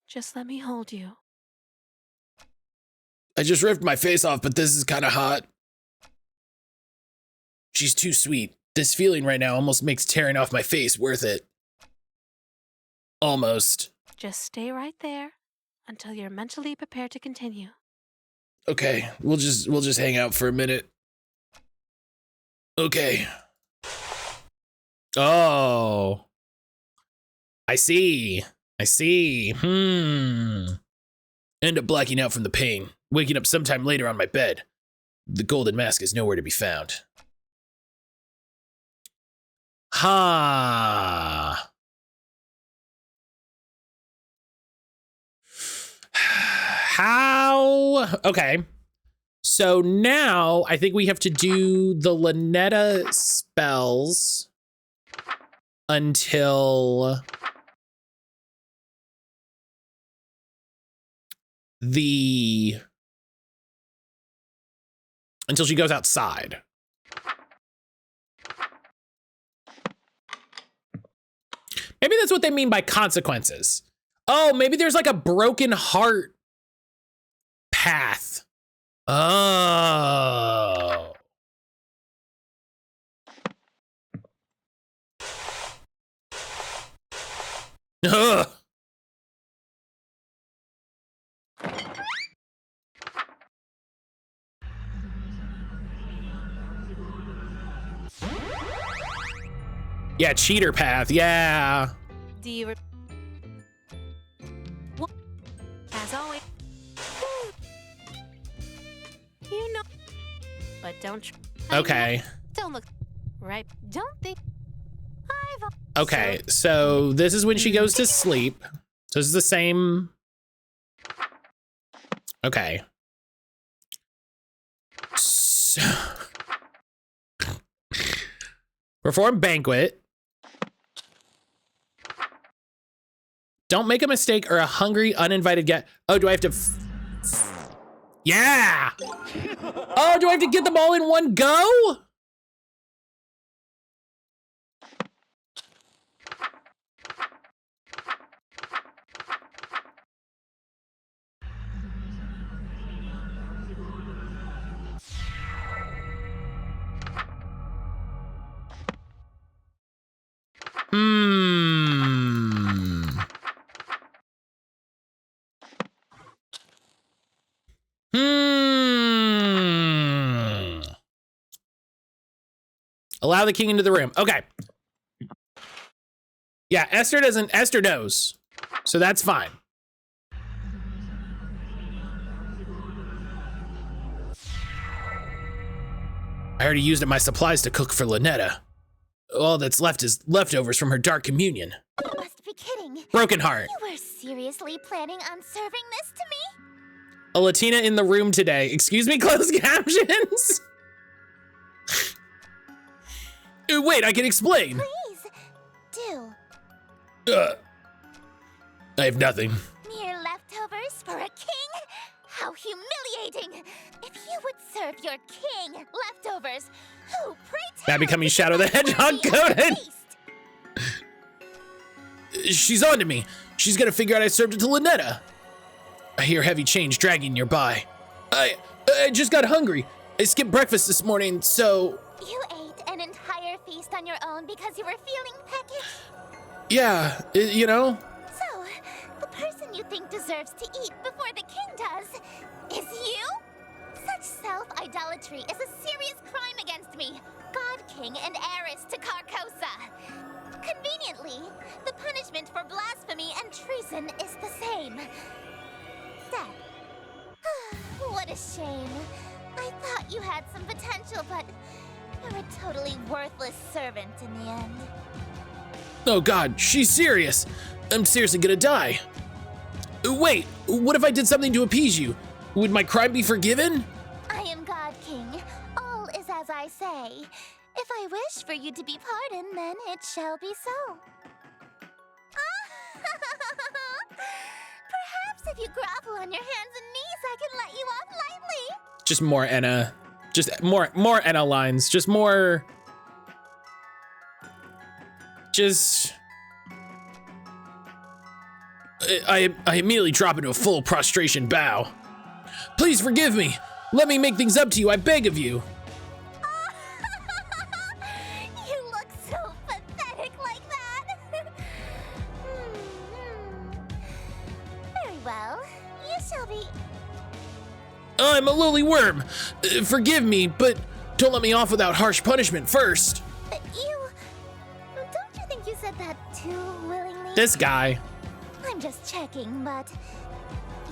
Just let me hold you. I just ripped my face off, but this is kind of hot. She's too sweet. This feeling right now almost makes tearing off my face worth it. Almost. Just stay right there until you're mentally prepared to continue. Okay, we'll just hang out for a minute. Okay. Oh. I see. End up blacking out from the pain, waking up sometime later on my bed. The golden mask is nowhere to be found. Ha. How? Okay. So now I think we have to do the Lynetta spells until the until she goes outside. Maybe that's what they mean by consequences. Oh, maybe there's like a broken heart path. Oh. Ugh. Yeah, cheater path. Yeah. Do you? As always, you know. But don't. Okay. Don't look. Right. Don't think. Okay. So this is when she goes to sleep. So this is the same. Okay. So perform banquet. Don't make a mistake or a hungry, uninvited guest. Oh, do I have to? Yeah. Oh, do I have to get them all in one go? Allow the king into the room. Okay. Yeah, Esther knows. So that's fine. I already used up my supplies to cook for Lynetta. All that's left is leftovers from her dark communion. You must be kidding. Broken heart. You were seriously planning on serving this to me? A Latina in the room today. Excuse me, closed captions? Wait, I can explain. Please, do. I have nothing. Mere leftovers for a king? How humiliating! If you would serve your king leftovers, who, pray tell, That becoming Shadow the Hedgehog coded. She's on to me. She's gonna figure out I served it to Lynetta. I hear heavy chains dragging nearby. I just got hungry. I skipped breakfast this morning, so... You ate an entire feast on your own because you were feeling peckish? Yeah, you know? So, the person you think deserves to eat before the king does is you? Such self-idolatry is a serious crime against me, God King and heiress to Carcosa. Conveniently, the punishment for blasphemy and treason is the same. Death. What a shame. I thought you had some potential, but you're a totally worthless servant in the end. Oh God, she's serious. I'm seriously gonna die. Wait, what if I did something to appease you? Would my crime be forgiven? I am God King. All is as I say. If I wish for you to be pardoned, then it shall be so. Perhaps if you grovel on your hands and knees, I can let you off lightly. Just more Enna. Just more Enna lines. Just more... Just... I immediately drop into a full prostration bow. Please forgive me. Let me make things up to you, I beg of you. You look so pathetic like that. Very well. You shall be... I'm a lowly worm. Forgive me, but don't let me off without harsh punishment first. Don't you think you said that too willingly? This guy. I'm just checking, but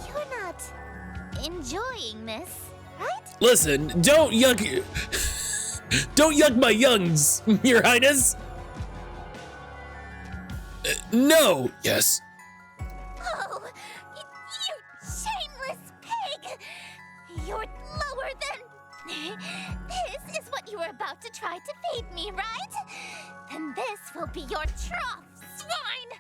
you're not enjoying this, right? Listen, don't yuck my youngs, Your Highness. No. Yes. Oh, you shameless pig! You're lower than... This is what you were about to try to feed me, right? And this will be your trough, swine!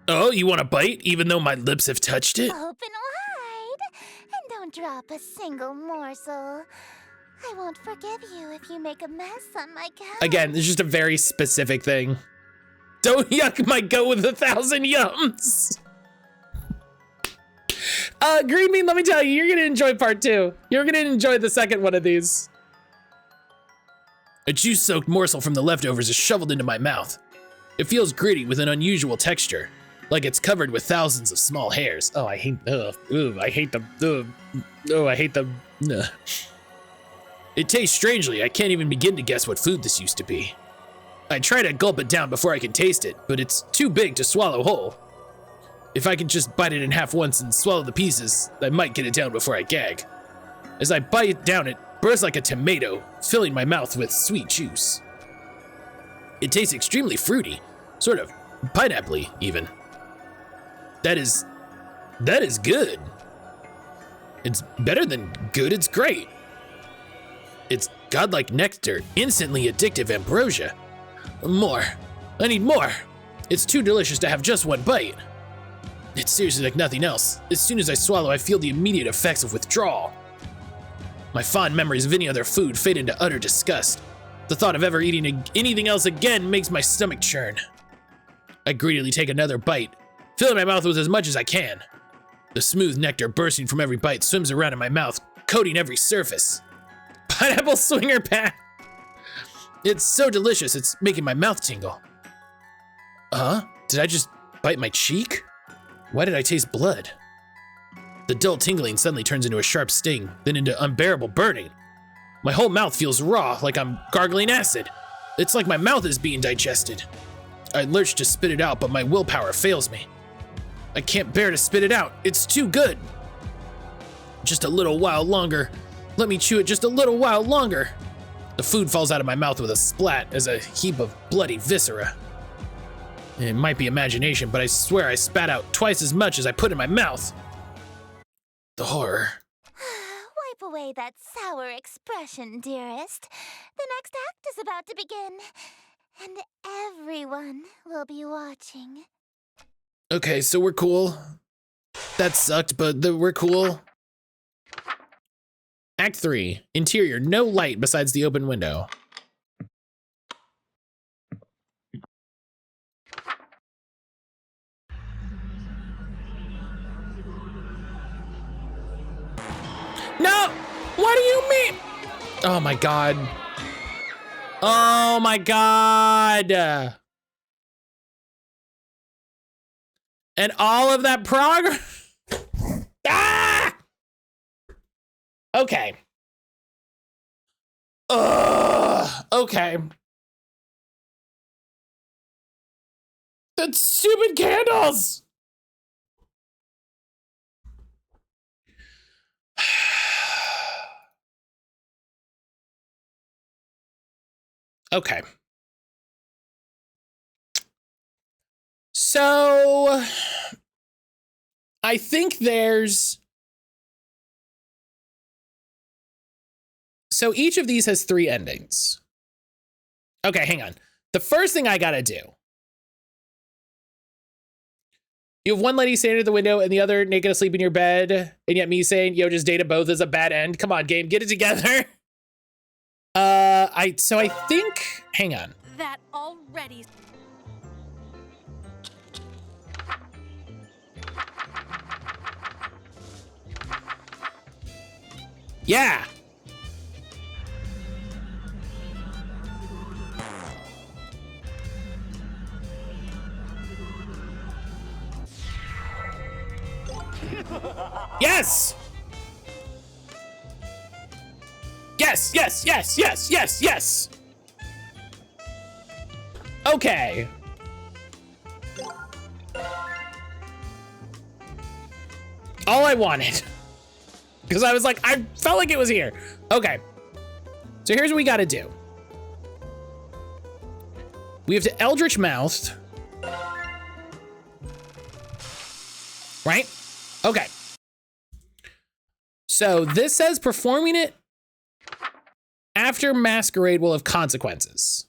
Oh, you want a bite, even though my lips have touched it? Open wide, and don't drop a single morsel. I won't forgive you if you make a mess on my couch. Again, it's just a very specific thing. Don't yuck my goat with 1,000 yums. Green Bean, let me tell you, you're gonna enjoy part 2. You're gonna enjoy the second one of these. A juice-soaked morsel from the leftovers is shoveled into my mouth. It feels gritty with an unusual texture, like it's covered with thousands of small hairs. Oh, I hate, I hate them, I hate them. It tastes strangely. I can't even begin to guess what food this used to be. I try to gulp it down before I can taste it, but it's too big to swallow whole. If I could just bite it in half once and swallow the pieces, I might get it down before I gag. As I bite down, it bursts like a tomato, filling my mouth with sweet juice. It tastes extremely fruity, sort of pineapple-y even. That is good. It's better than good, it's great. It's godlike nectar, instantly addictive ambrosia. More. I need more. It's too delicious to have just one bite. It's seriously like nothing else. As soon as I swallow, I feel the immediate effects of withdrawal. My fond memories of any other food fade into utter disgust. The thought of ever eating anything else again makes my stomach churn. I greedily take another bite, filling my mouth with as much as I can. The smooth nectar bursting from every bite swims around in my mouth, coating every surface. Pineapple swinger pack. It's so delicious, it's making my mouth tingle. Did I just bite my cheek? Why did I taste blood? The dull tingling suddenly turns into a sharp sting, then into unbearable burning. My whole mouth feels raw, like I'm gargling acid. It's like my mouth is being digested. I lurch to spit it out, but my willpower fails me. I can't bear to spit it out. It's too good. Just a little while longer. Let me chew it just a little while longer. The food falls out of my mouth with a splat as a heap of bloody viscera. It might be imagination, but I swear I spat out twice as much as I put in my mouth. The horror. Wipe away that sour expression, dearest. The next act is about to begin, and everyone will be watching. Okay, so we're cool. That sucked, but we're cool. Act 3. Interior. No light besides the open window. No! What do you mean? Oh my god. Oh my god. And all of that progress. Ah! Okay. Okay. The stupid candles. Okay. So I think there's, so each of these has 3 endings. Okay, hang on. The first thing I gotta do. You have one lady standing at the window and the other naked asleep in your bed, and yet me saying, yo, just data both is a bad end. Come on, game, get it together. So I think, hang on. That already. Yeah. Yes. Yes, yes, yes, yes, yes, yes. Okay. All I wanted. Because I was like, I felt like it was here. Okay. So here's what we gotta do. We have to eldritch mouthed. Right? Okay. So this says performing it after masquerade will have consequences.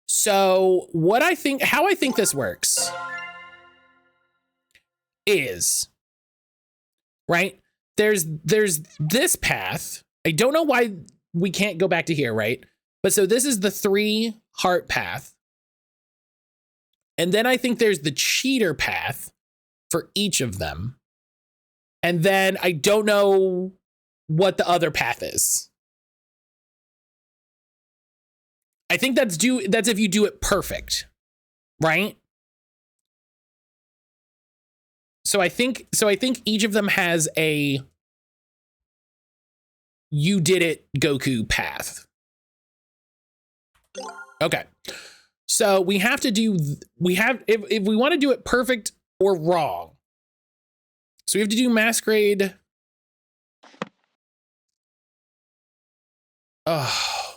So how I think this works is, right? there's this path. I don't know why we can't go back to here, right? But so this is the 3 heart path. And then I think there's the cheater path for each of them. And then I don't know what the other path is. I think that's if you do it perfect, right? So I think each of them has a you did it Goku path. Okay. So we have to do, if we want to do it perfect or wrong. So we have to do Masquerade. Oh.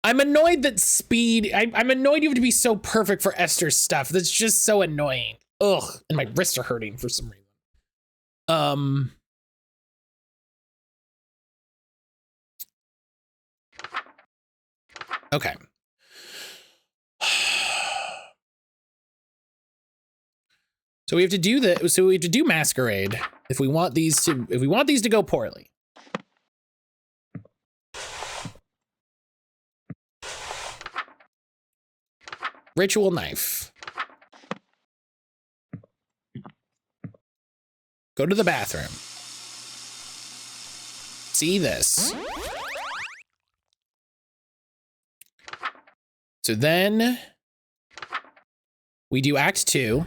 I'm annoyed that speed, I'm annoyed you have to be so perfect for Esther's stuff. That's just so annoying. Ugh, and my wrists are hurting for some reason. Okay. So we have to do that. So we have to do Masquerade if we want these to go poorly. Ritual knife. Go to the bathroom. See this. So then we do Act 2.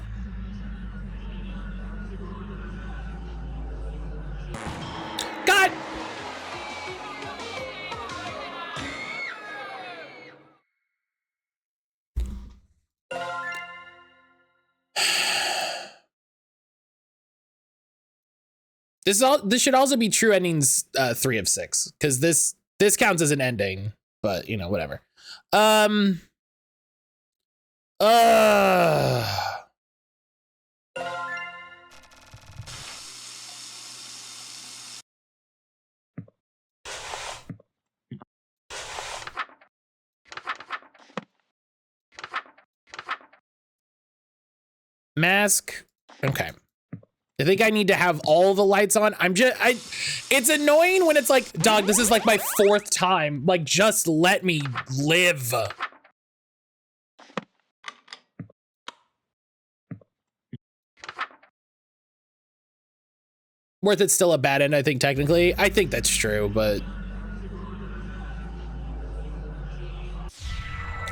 God! This should also be true endings 3 of 6, because this counts as an ending, but you know, whatever. Mask. Okay. I think I need to have all the lights on. It's annoying when it's like, dog, this is like my 4th time. Like, just let me live. Worth It's still a bad end, I think, technically. I think that's true, but.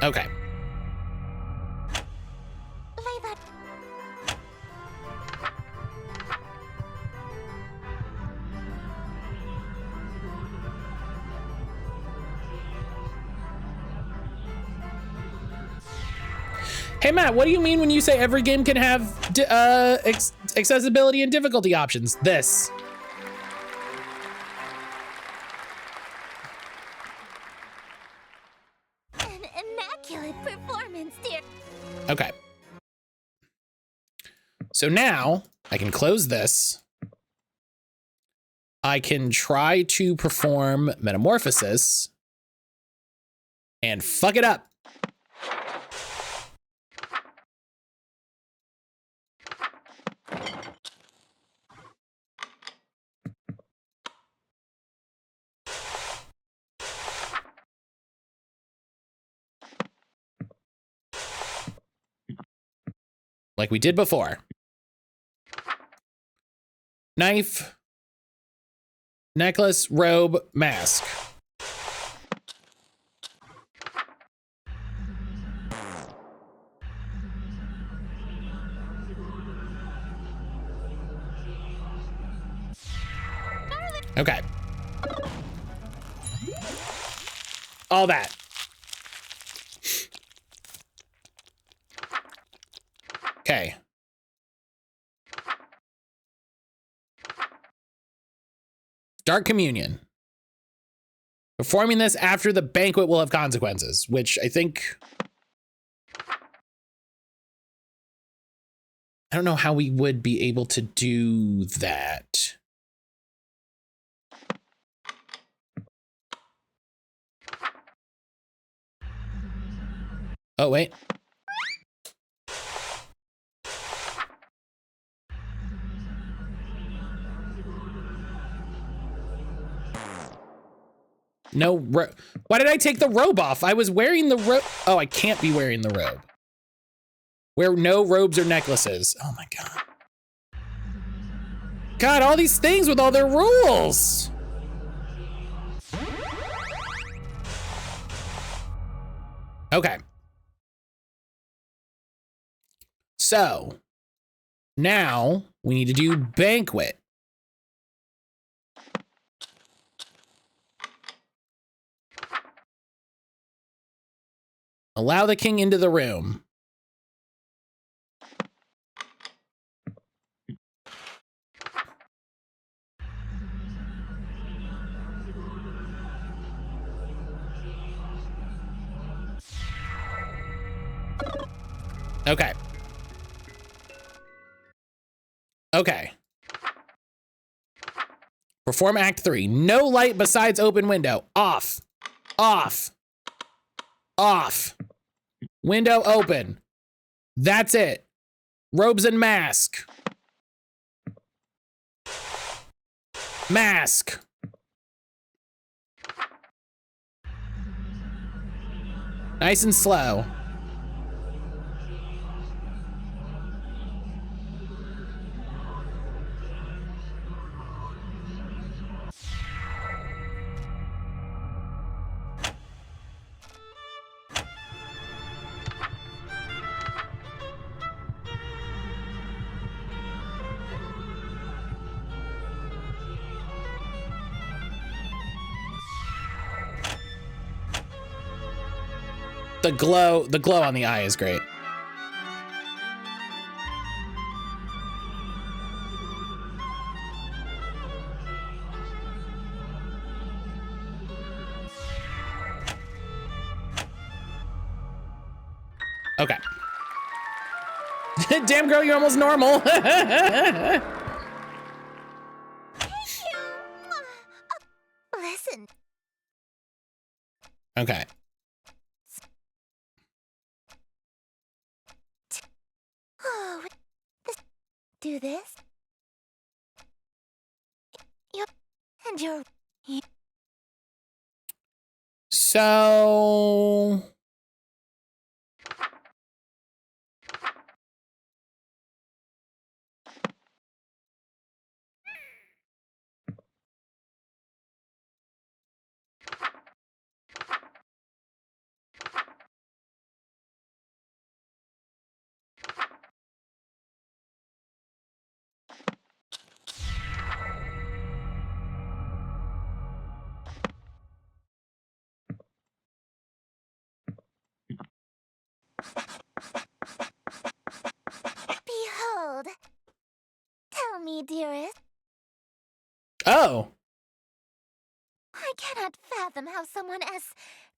Okay. Hey, Matt, what do you mean when you say every game can have accessibility and difficulty options? This. An immaculate performance, dear. Okay. So now I can close this. I can try to perform Metamorphosis and fuck it up. Like we did before. Knife, necklace, robe, mask. Okay. All that. Okay. Dark Communion. Performing this after the banquet will have consequences, which I think... I don't know how we would be able to do that. Oh, wait. No why did I take the robe off? I was wearing the robe. Oh, I can't be wearing the robe. Wear no robes or necklaces. Oh my God. God, all these things with all their rules. Okay. So now we need to do banquet. Allow the king into the room. Okay. Okay. Perform Act 3. No light besides open window. Off. Off. Off. Window open. That's it. Robes and mask. Mask. Nice and slow. The glow on the eye is great. Okay. Damn girl, you're almost normal. Listen. Okay. Oh, do this. You're. So. Behold. Tell me, dearest. Oh. I cannot fathom how someone as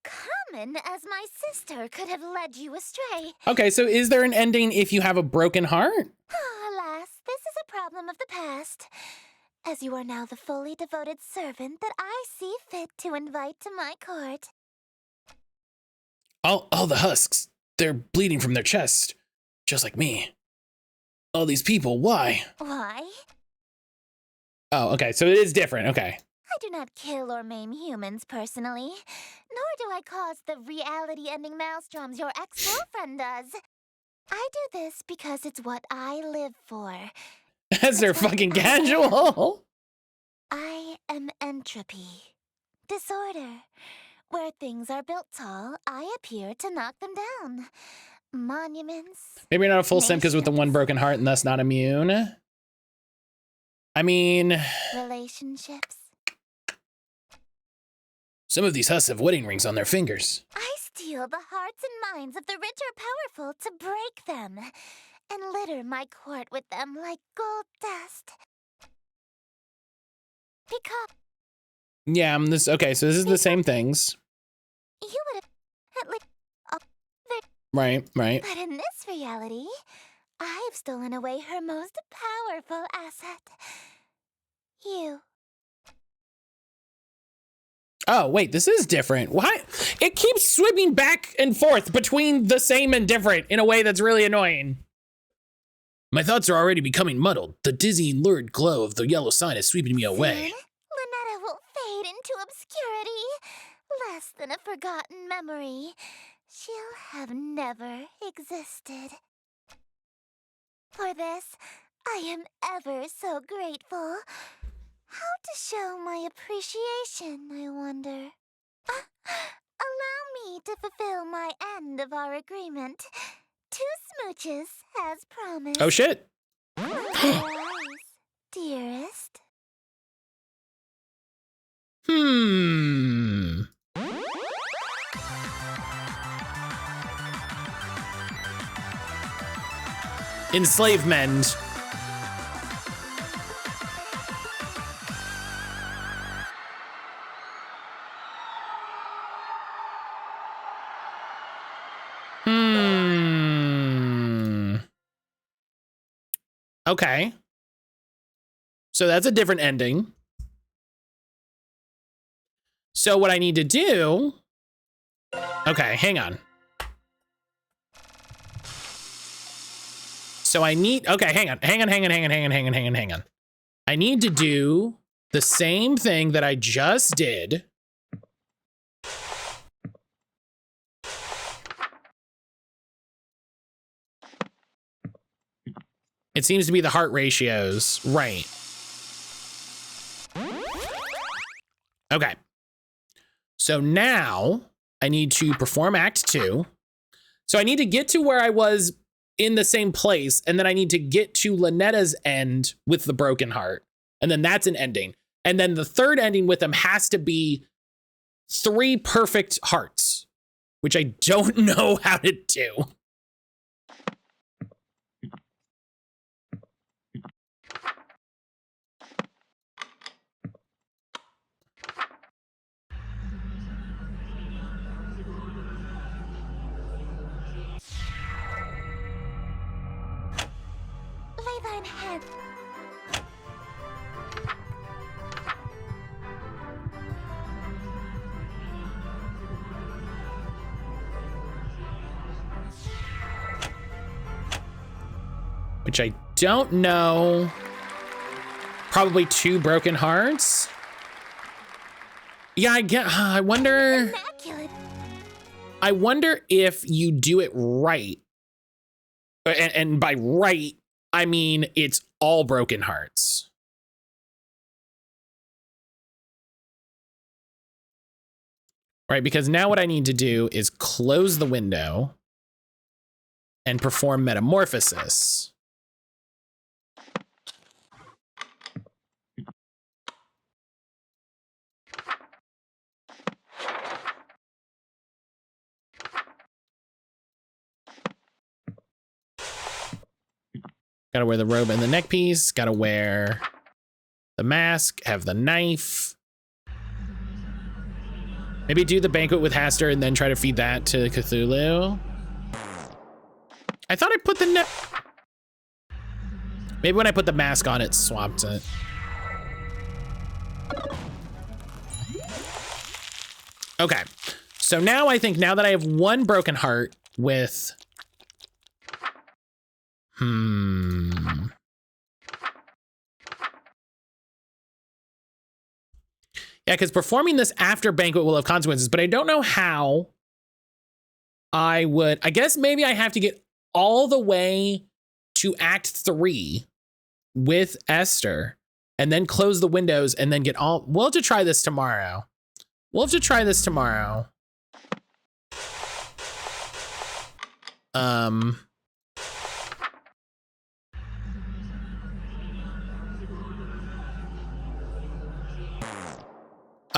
common as my sister could have led you astray. Okay, so is there an ending if you have a broken heart? Alas, this is a problem of the past, as you are now the fully devoted servant that I see fit to invite to my court. All the husks, they're bleeding from their chest, just like me. All these people, why? Why? Oh, okay, so it is different, okay. I do not kill or maim humans personally, nor do I cause the reality-ending maelstroms your ex-girlfriend does. I do this because it's what I live for. As they're fucking casual. I am entropy. Disorder. Where things are built tall, I appear to knock them down. Monuments. Maybe you're not a full simp because with the one broken heart and thus not immune. I mean... Relationships. Some of these husks have wedding rings on their fingers. I steal the hearts and minds of the rich or powerful to break them, and litter my court with them like gold dust. Because... Yeah, okay, so this is the same things. You would have at least... Right. But in this reality, I've stolen away her most powerful asset. You. Oh, wait, this is different. Why? It keeps swimming back and forth between the same and different in a way that's really annoying. My thoughts are already becoming muddled. The dizzying lurid glow of the yellow sign is sweeping me away. Soon, Lynetta will fade into obscurity. less than a forgotten memory. She'll have never existed. For this, I am ever so grateful. How to show my appreciation, I wonder. Allow me to fulfill my end of our agreement. 2 smooches, as promised. Oh shit. Dearest. Enslavement. Okay. So that's a different ending. So what I need to do... Okay, hang on. So I need... Okay, hang on. I need to do the same thing that I just did. It seems to be the heart ratios. Right. Okay. So now I need to perform Act 2. So I need to get to where I was in the same place, and then I need to get to Lynetta's end with the broken heart. And then that's an ending. And then the third ending with them has to be 3 perfect hearts, which I don't know how to do. Leyline head. Which I don't know. Probably 2 broken hearts. Yeah, I wonder. Immaculate. I wonder if you do it right. And by right, I mean it's all broken hearts. Right, because now what I need to do is close the window and perform metamorphosis. Gotta wear the robe and the neck piece. Gotta wear the mask, have the knife. Maybe do the banquet with Haster and then try to feed that to Cthulhu. I thought I put the neck. Maybe when I put the mask on, it swapped it. Okay. So now I think now that I have 1 broken heart with... Yeah, because performing this after banquet will have consequences, but I don't know how I would. I guess maybe I have to get all the way to Act 3 with Esther and then close the windows and then get all. We'll have to try this tomorrow.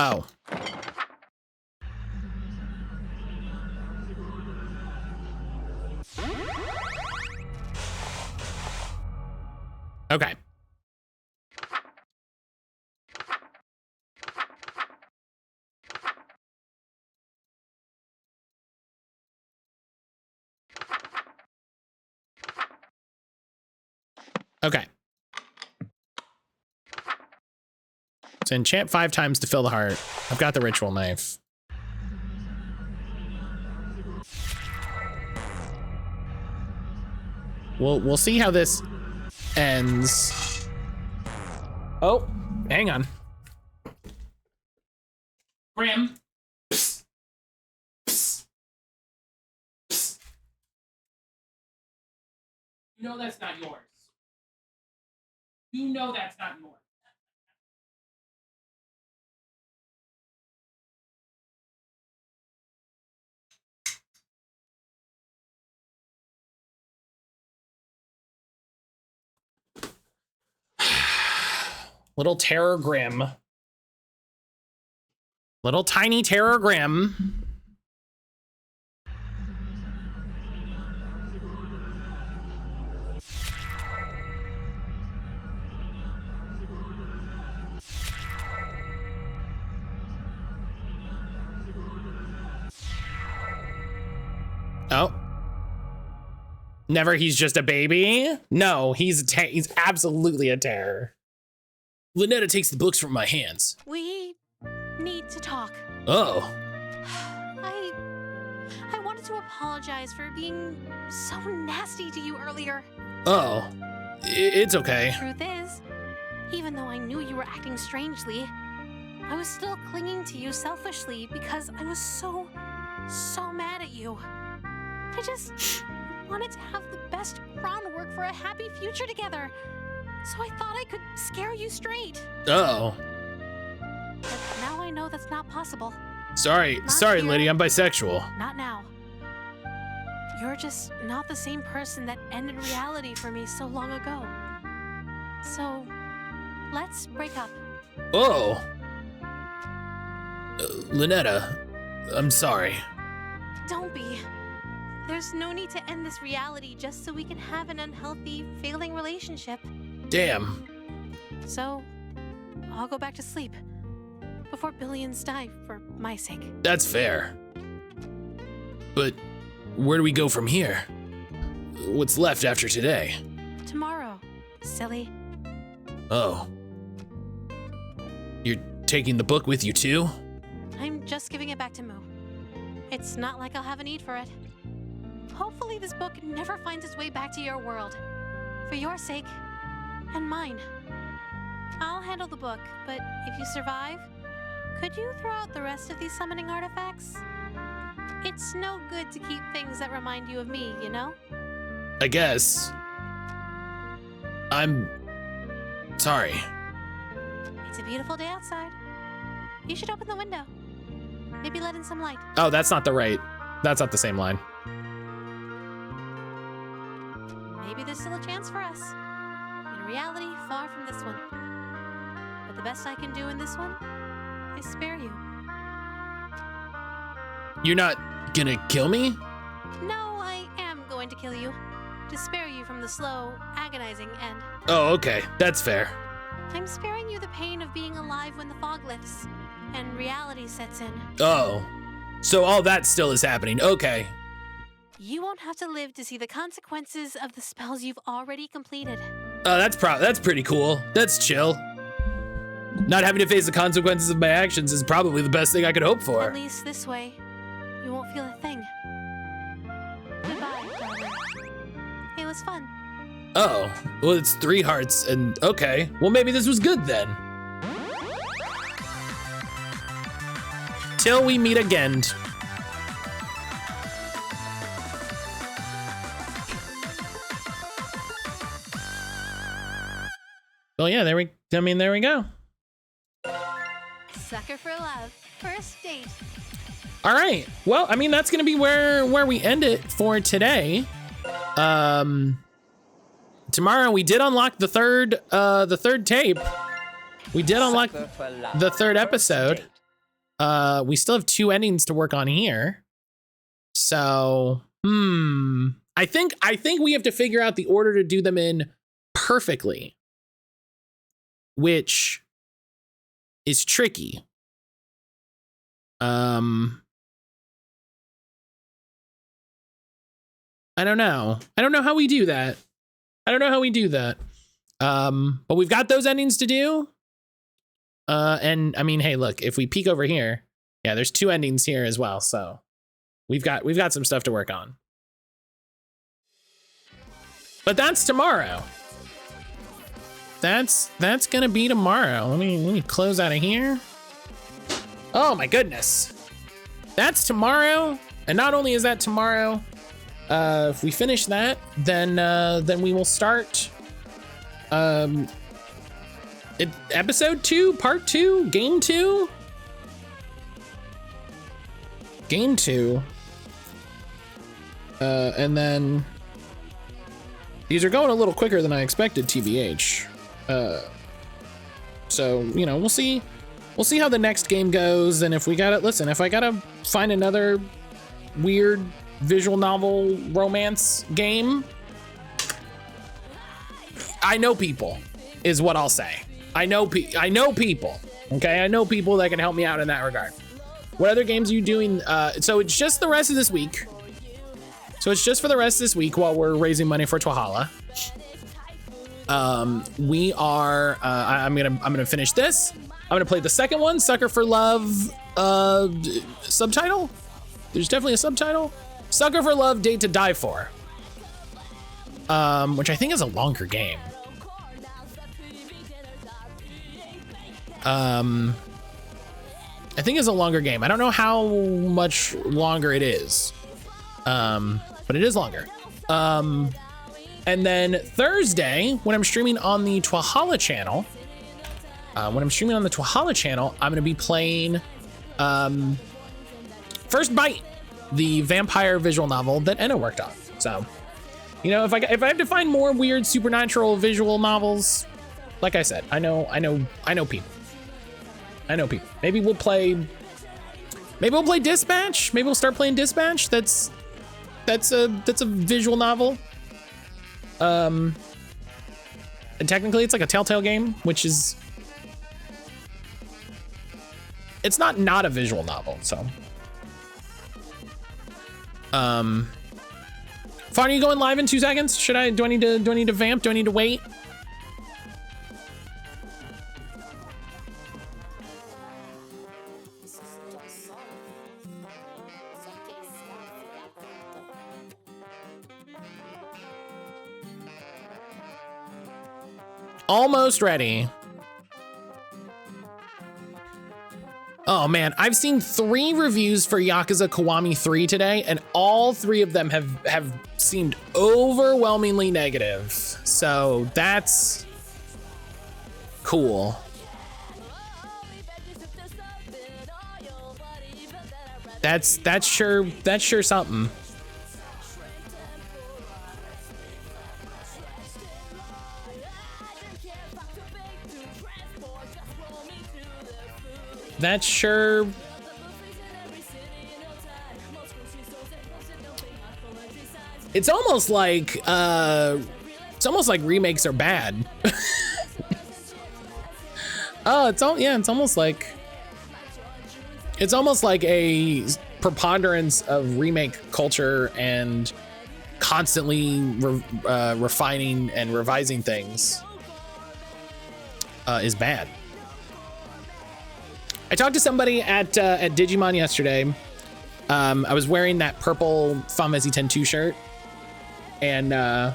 Oh. Okay. Okay. So enchant 5 times to fill the heart. I've got the ritual knife. We'll see how this ends. Oh, hang on. Bram. You know that's not yours. You know that's not yours. Little Terror Grim. Little tiny Terror Grim. Oh. Never he's just a baby? No, he's absolutely a terror. Lynetta takes the books from my hands. We need to talk. Oh. I wanted to apologize for being so nasty to you earlier. Oh. It's okay. Truth is, even though I knew you were acting strangely, I was still clinging to you selfishly because I was so mad at you. I just wanted to have the best groundwork for a happy future together. So I thought I could scare you straight. Oh. But now I know that's not possible. Sorry, Not Liddy, here. I'm bisexual. Not now. You're just not the same person that ended reality for me so long ago. So, let's break up. Oh. Lynetta, I'm sorry. Don't be. There's no need to end this reality just so we can have an unhealthy, failing relationship. Damn. So, I'll go back to sleep before billions die for my sake. That's fair. But where do we go from here? What's left after today? Tomorrow, silly. Oh. You're taking the book with you too? I'm just giving it back to Moo. It's not like I'll have a need for it. Hopefully this book never finds its way back to your world. For your sake, and mine. I'll handle the book, but if you survive, could you throw out the rest of these summoning artifacts? It's no good to keep things that remind you of me, you know? I guess. I'm sorry. It's a beautiful day outside. You should open the window. Maybe let in some light. Oh, that's not the same line. Maybe there's still a chance for us. In reality, far from this one. But the best I can do in this one is spare you. You're not gonna kill me? No, I am going to kill you. To spare you from the slow, agonizing end. Oh, okay. That's fair. I'm sparing you the pain of being alive when the fog lifts and reality sets in. Oh. So all that still is happening. Okay. You won't have to live to see the consequences of the spells you've already completed. Oh, that's pretty cool. That's chill. Not having to face the consequences of my actions is probably the best thing I could hope for. At least this way, you won't feel a thing. Goodbye, darling. It was fun. Oh, well, it's 3 hearts, and okay. Well, maybe this was good then. Till we meet again. Well, yeah, there we go. Sucker for love. First date. All right. Well, I mean, that's gonna be where we end it for today. Tomorrow we did unlock the third tape. We did unlock the 3rd episode. We still have 2 endings to work on here. So, I think we have to figure out the order to do them in perfectly, which is tricky. I don't know. I don't know how we do that. But we've got those endings to do. And I mean, hey, look, if we peek over here, yeah, there's 2 endings here as well. So we've got some stuff to work on. But that's tomorrow. That's gonna be tomorrow. Let me close out of here. Oh my goodness. That's tomorrow. And not only is that tomorrow, if we finish that, then we will start episode 2, part 2, game 2. Game 2. And then these are going a little quicker than I expected, TBH. So, you know, we'll see how the next game goes. And if we gotta, listen, if I gotta find another weird visual novel romance game, I know people, is what I'll say. I know people, okay? I know people that can help me out in that regard. What other games are you doing? So it's just the rest of this week. So it's just for the rest of this week while we're raising money for TWLOHA. We are, I'm gonna finish this. I'm gonna play the second one, Sucker for Love, subtitle? There's definitely a subtitle. Sucker for Love, Date to Die For. Which I think is a longer game. I think it's a longer game. I don't know how much longer it is. But it is longer. And then Thursday, when I'm streaming on the TWLOHA channel, I'm gonna be playing First Bite, the vampire visual novel that Enna worked on. So, you know, if I have to find more weird supernatural visual novels, like I said, I know people. Maybe we'll play Dispatch. Maybe we'll start playing Dispatch. That's a visual novel. And technically it's like a Telltale game, which is, it's not a visual novel, so. Fawn, are you going live in 2 seconds? Do I need to vamp? Do I need to wait? Almost ready. Oh man, I've seen 3 reviews for Yakuza Kiwami 3 today, and all 3 of them have seemed overwhelmingly negative. So that's cool. That's sure something. That's sure. It's almost like remakes are bad. Oh, it's almost like a preponderance of remake culture and constantly refining and revising things is bad. I talked to somebody at Digimon yesterday. I was wearing that purple Final Fantasy X-2 shirt, and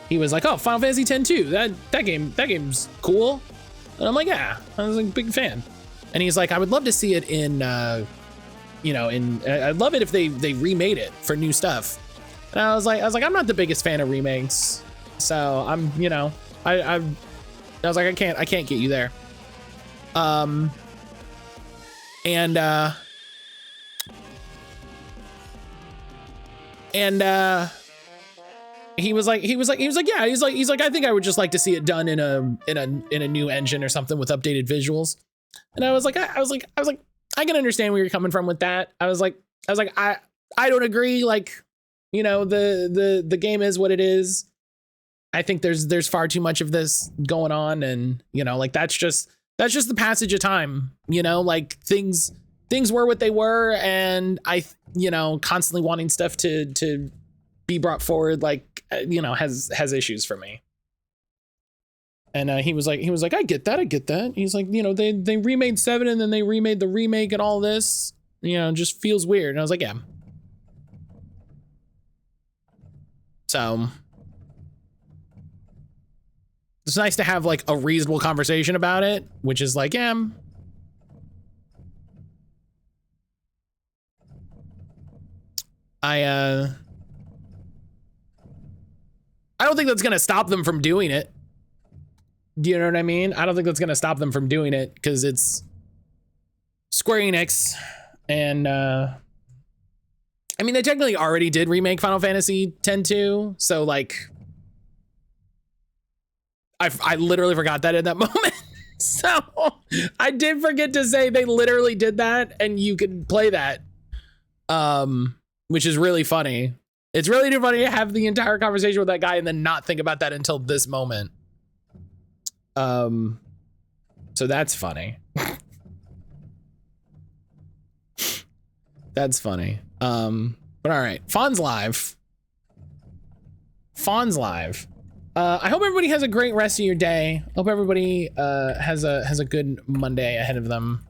he was like, "Oh, Final Fantasy X-2, that game's cool." And I'm like, "Yeah," I was like, big fan. And he's like, "I would love to see it in, I'd love it if they remade it for new stuff." And I was like, I'm not the biggest fan of remakes, so I'm, I was like, I can't get you there. And he was like, yeah, he's like, I think I would just like to see it done in a new engine or something with updated visuals. And I was like, I can understand where you're coming from with that. I was like, I don't agree. Like, the game is what it is. I think there's far too much of this going on, and like that's just the passage of time. Like things were what they were, and I constantly wanting stuff to be brought forward, like has issues for me. And he was like, I get that. He's like, they remade 7 and then they remade the remake and all this, just feels weird. And I was like, yeah. So it's nice to have like a reasonable conversation about it, which is like, yeah. don't think that's gonna stop them from doing it. Do you know what I mean? I don't think that's gonna stop them from doing it because it's Square Enix, and I mean, they technically already did remake Final Fantasy X-2, so like, I literally forgot that in that moment. So I did forget to say they literally did that, and you can play that, which is really funny. It's really too funny to have the entire conversation with that guy and then not think about that until this moment. So that's funny. That's funny. But all right, Fawn's live. Fawn's live. I hope everybody has a great rest of your day. Hope everybody has a good Monday ahead of them.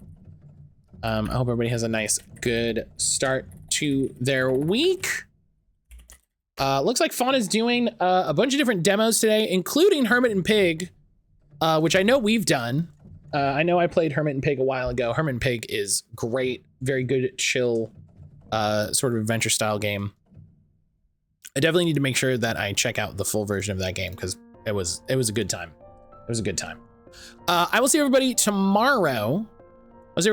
I hope everybody has a nice, good start to their week. Looks like Fawn is doing a bunch of different demos today, including Hermit and Pig, which I know we've done. I know I played Hermit and Pig a while ago. Hermit and Pig is great, very good, chill, sort of adventure style game. I definitely need to make sure that I check out the full version of that game because it was a good time. It was a good time. I will see everybody tomorrow. We're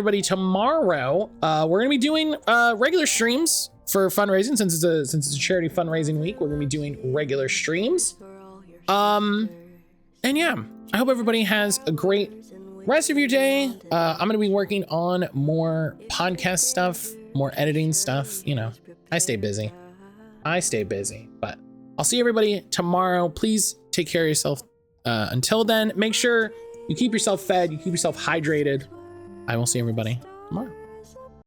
gonna be doing regular streams for fundraising since it's a charity fundraising week. We're gonna be doing regular streams. And yeah, I hope everybody has a great rest of your day. I'm gonna be working on more podcast stuff, more editing stuff. You know, I stay busy, but I'll see everybody tomorrow. Please take care of yourself. Until then, make sure you keep yourself fed, you keep yourself hydrated. I will see everybody tomorrow.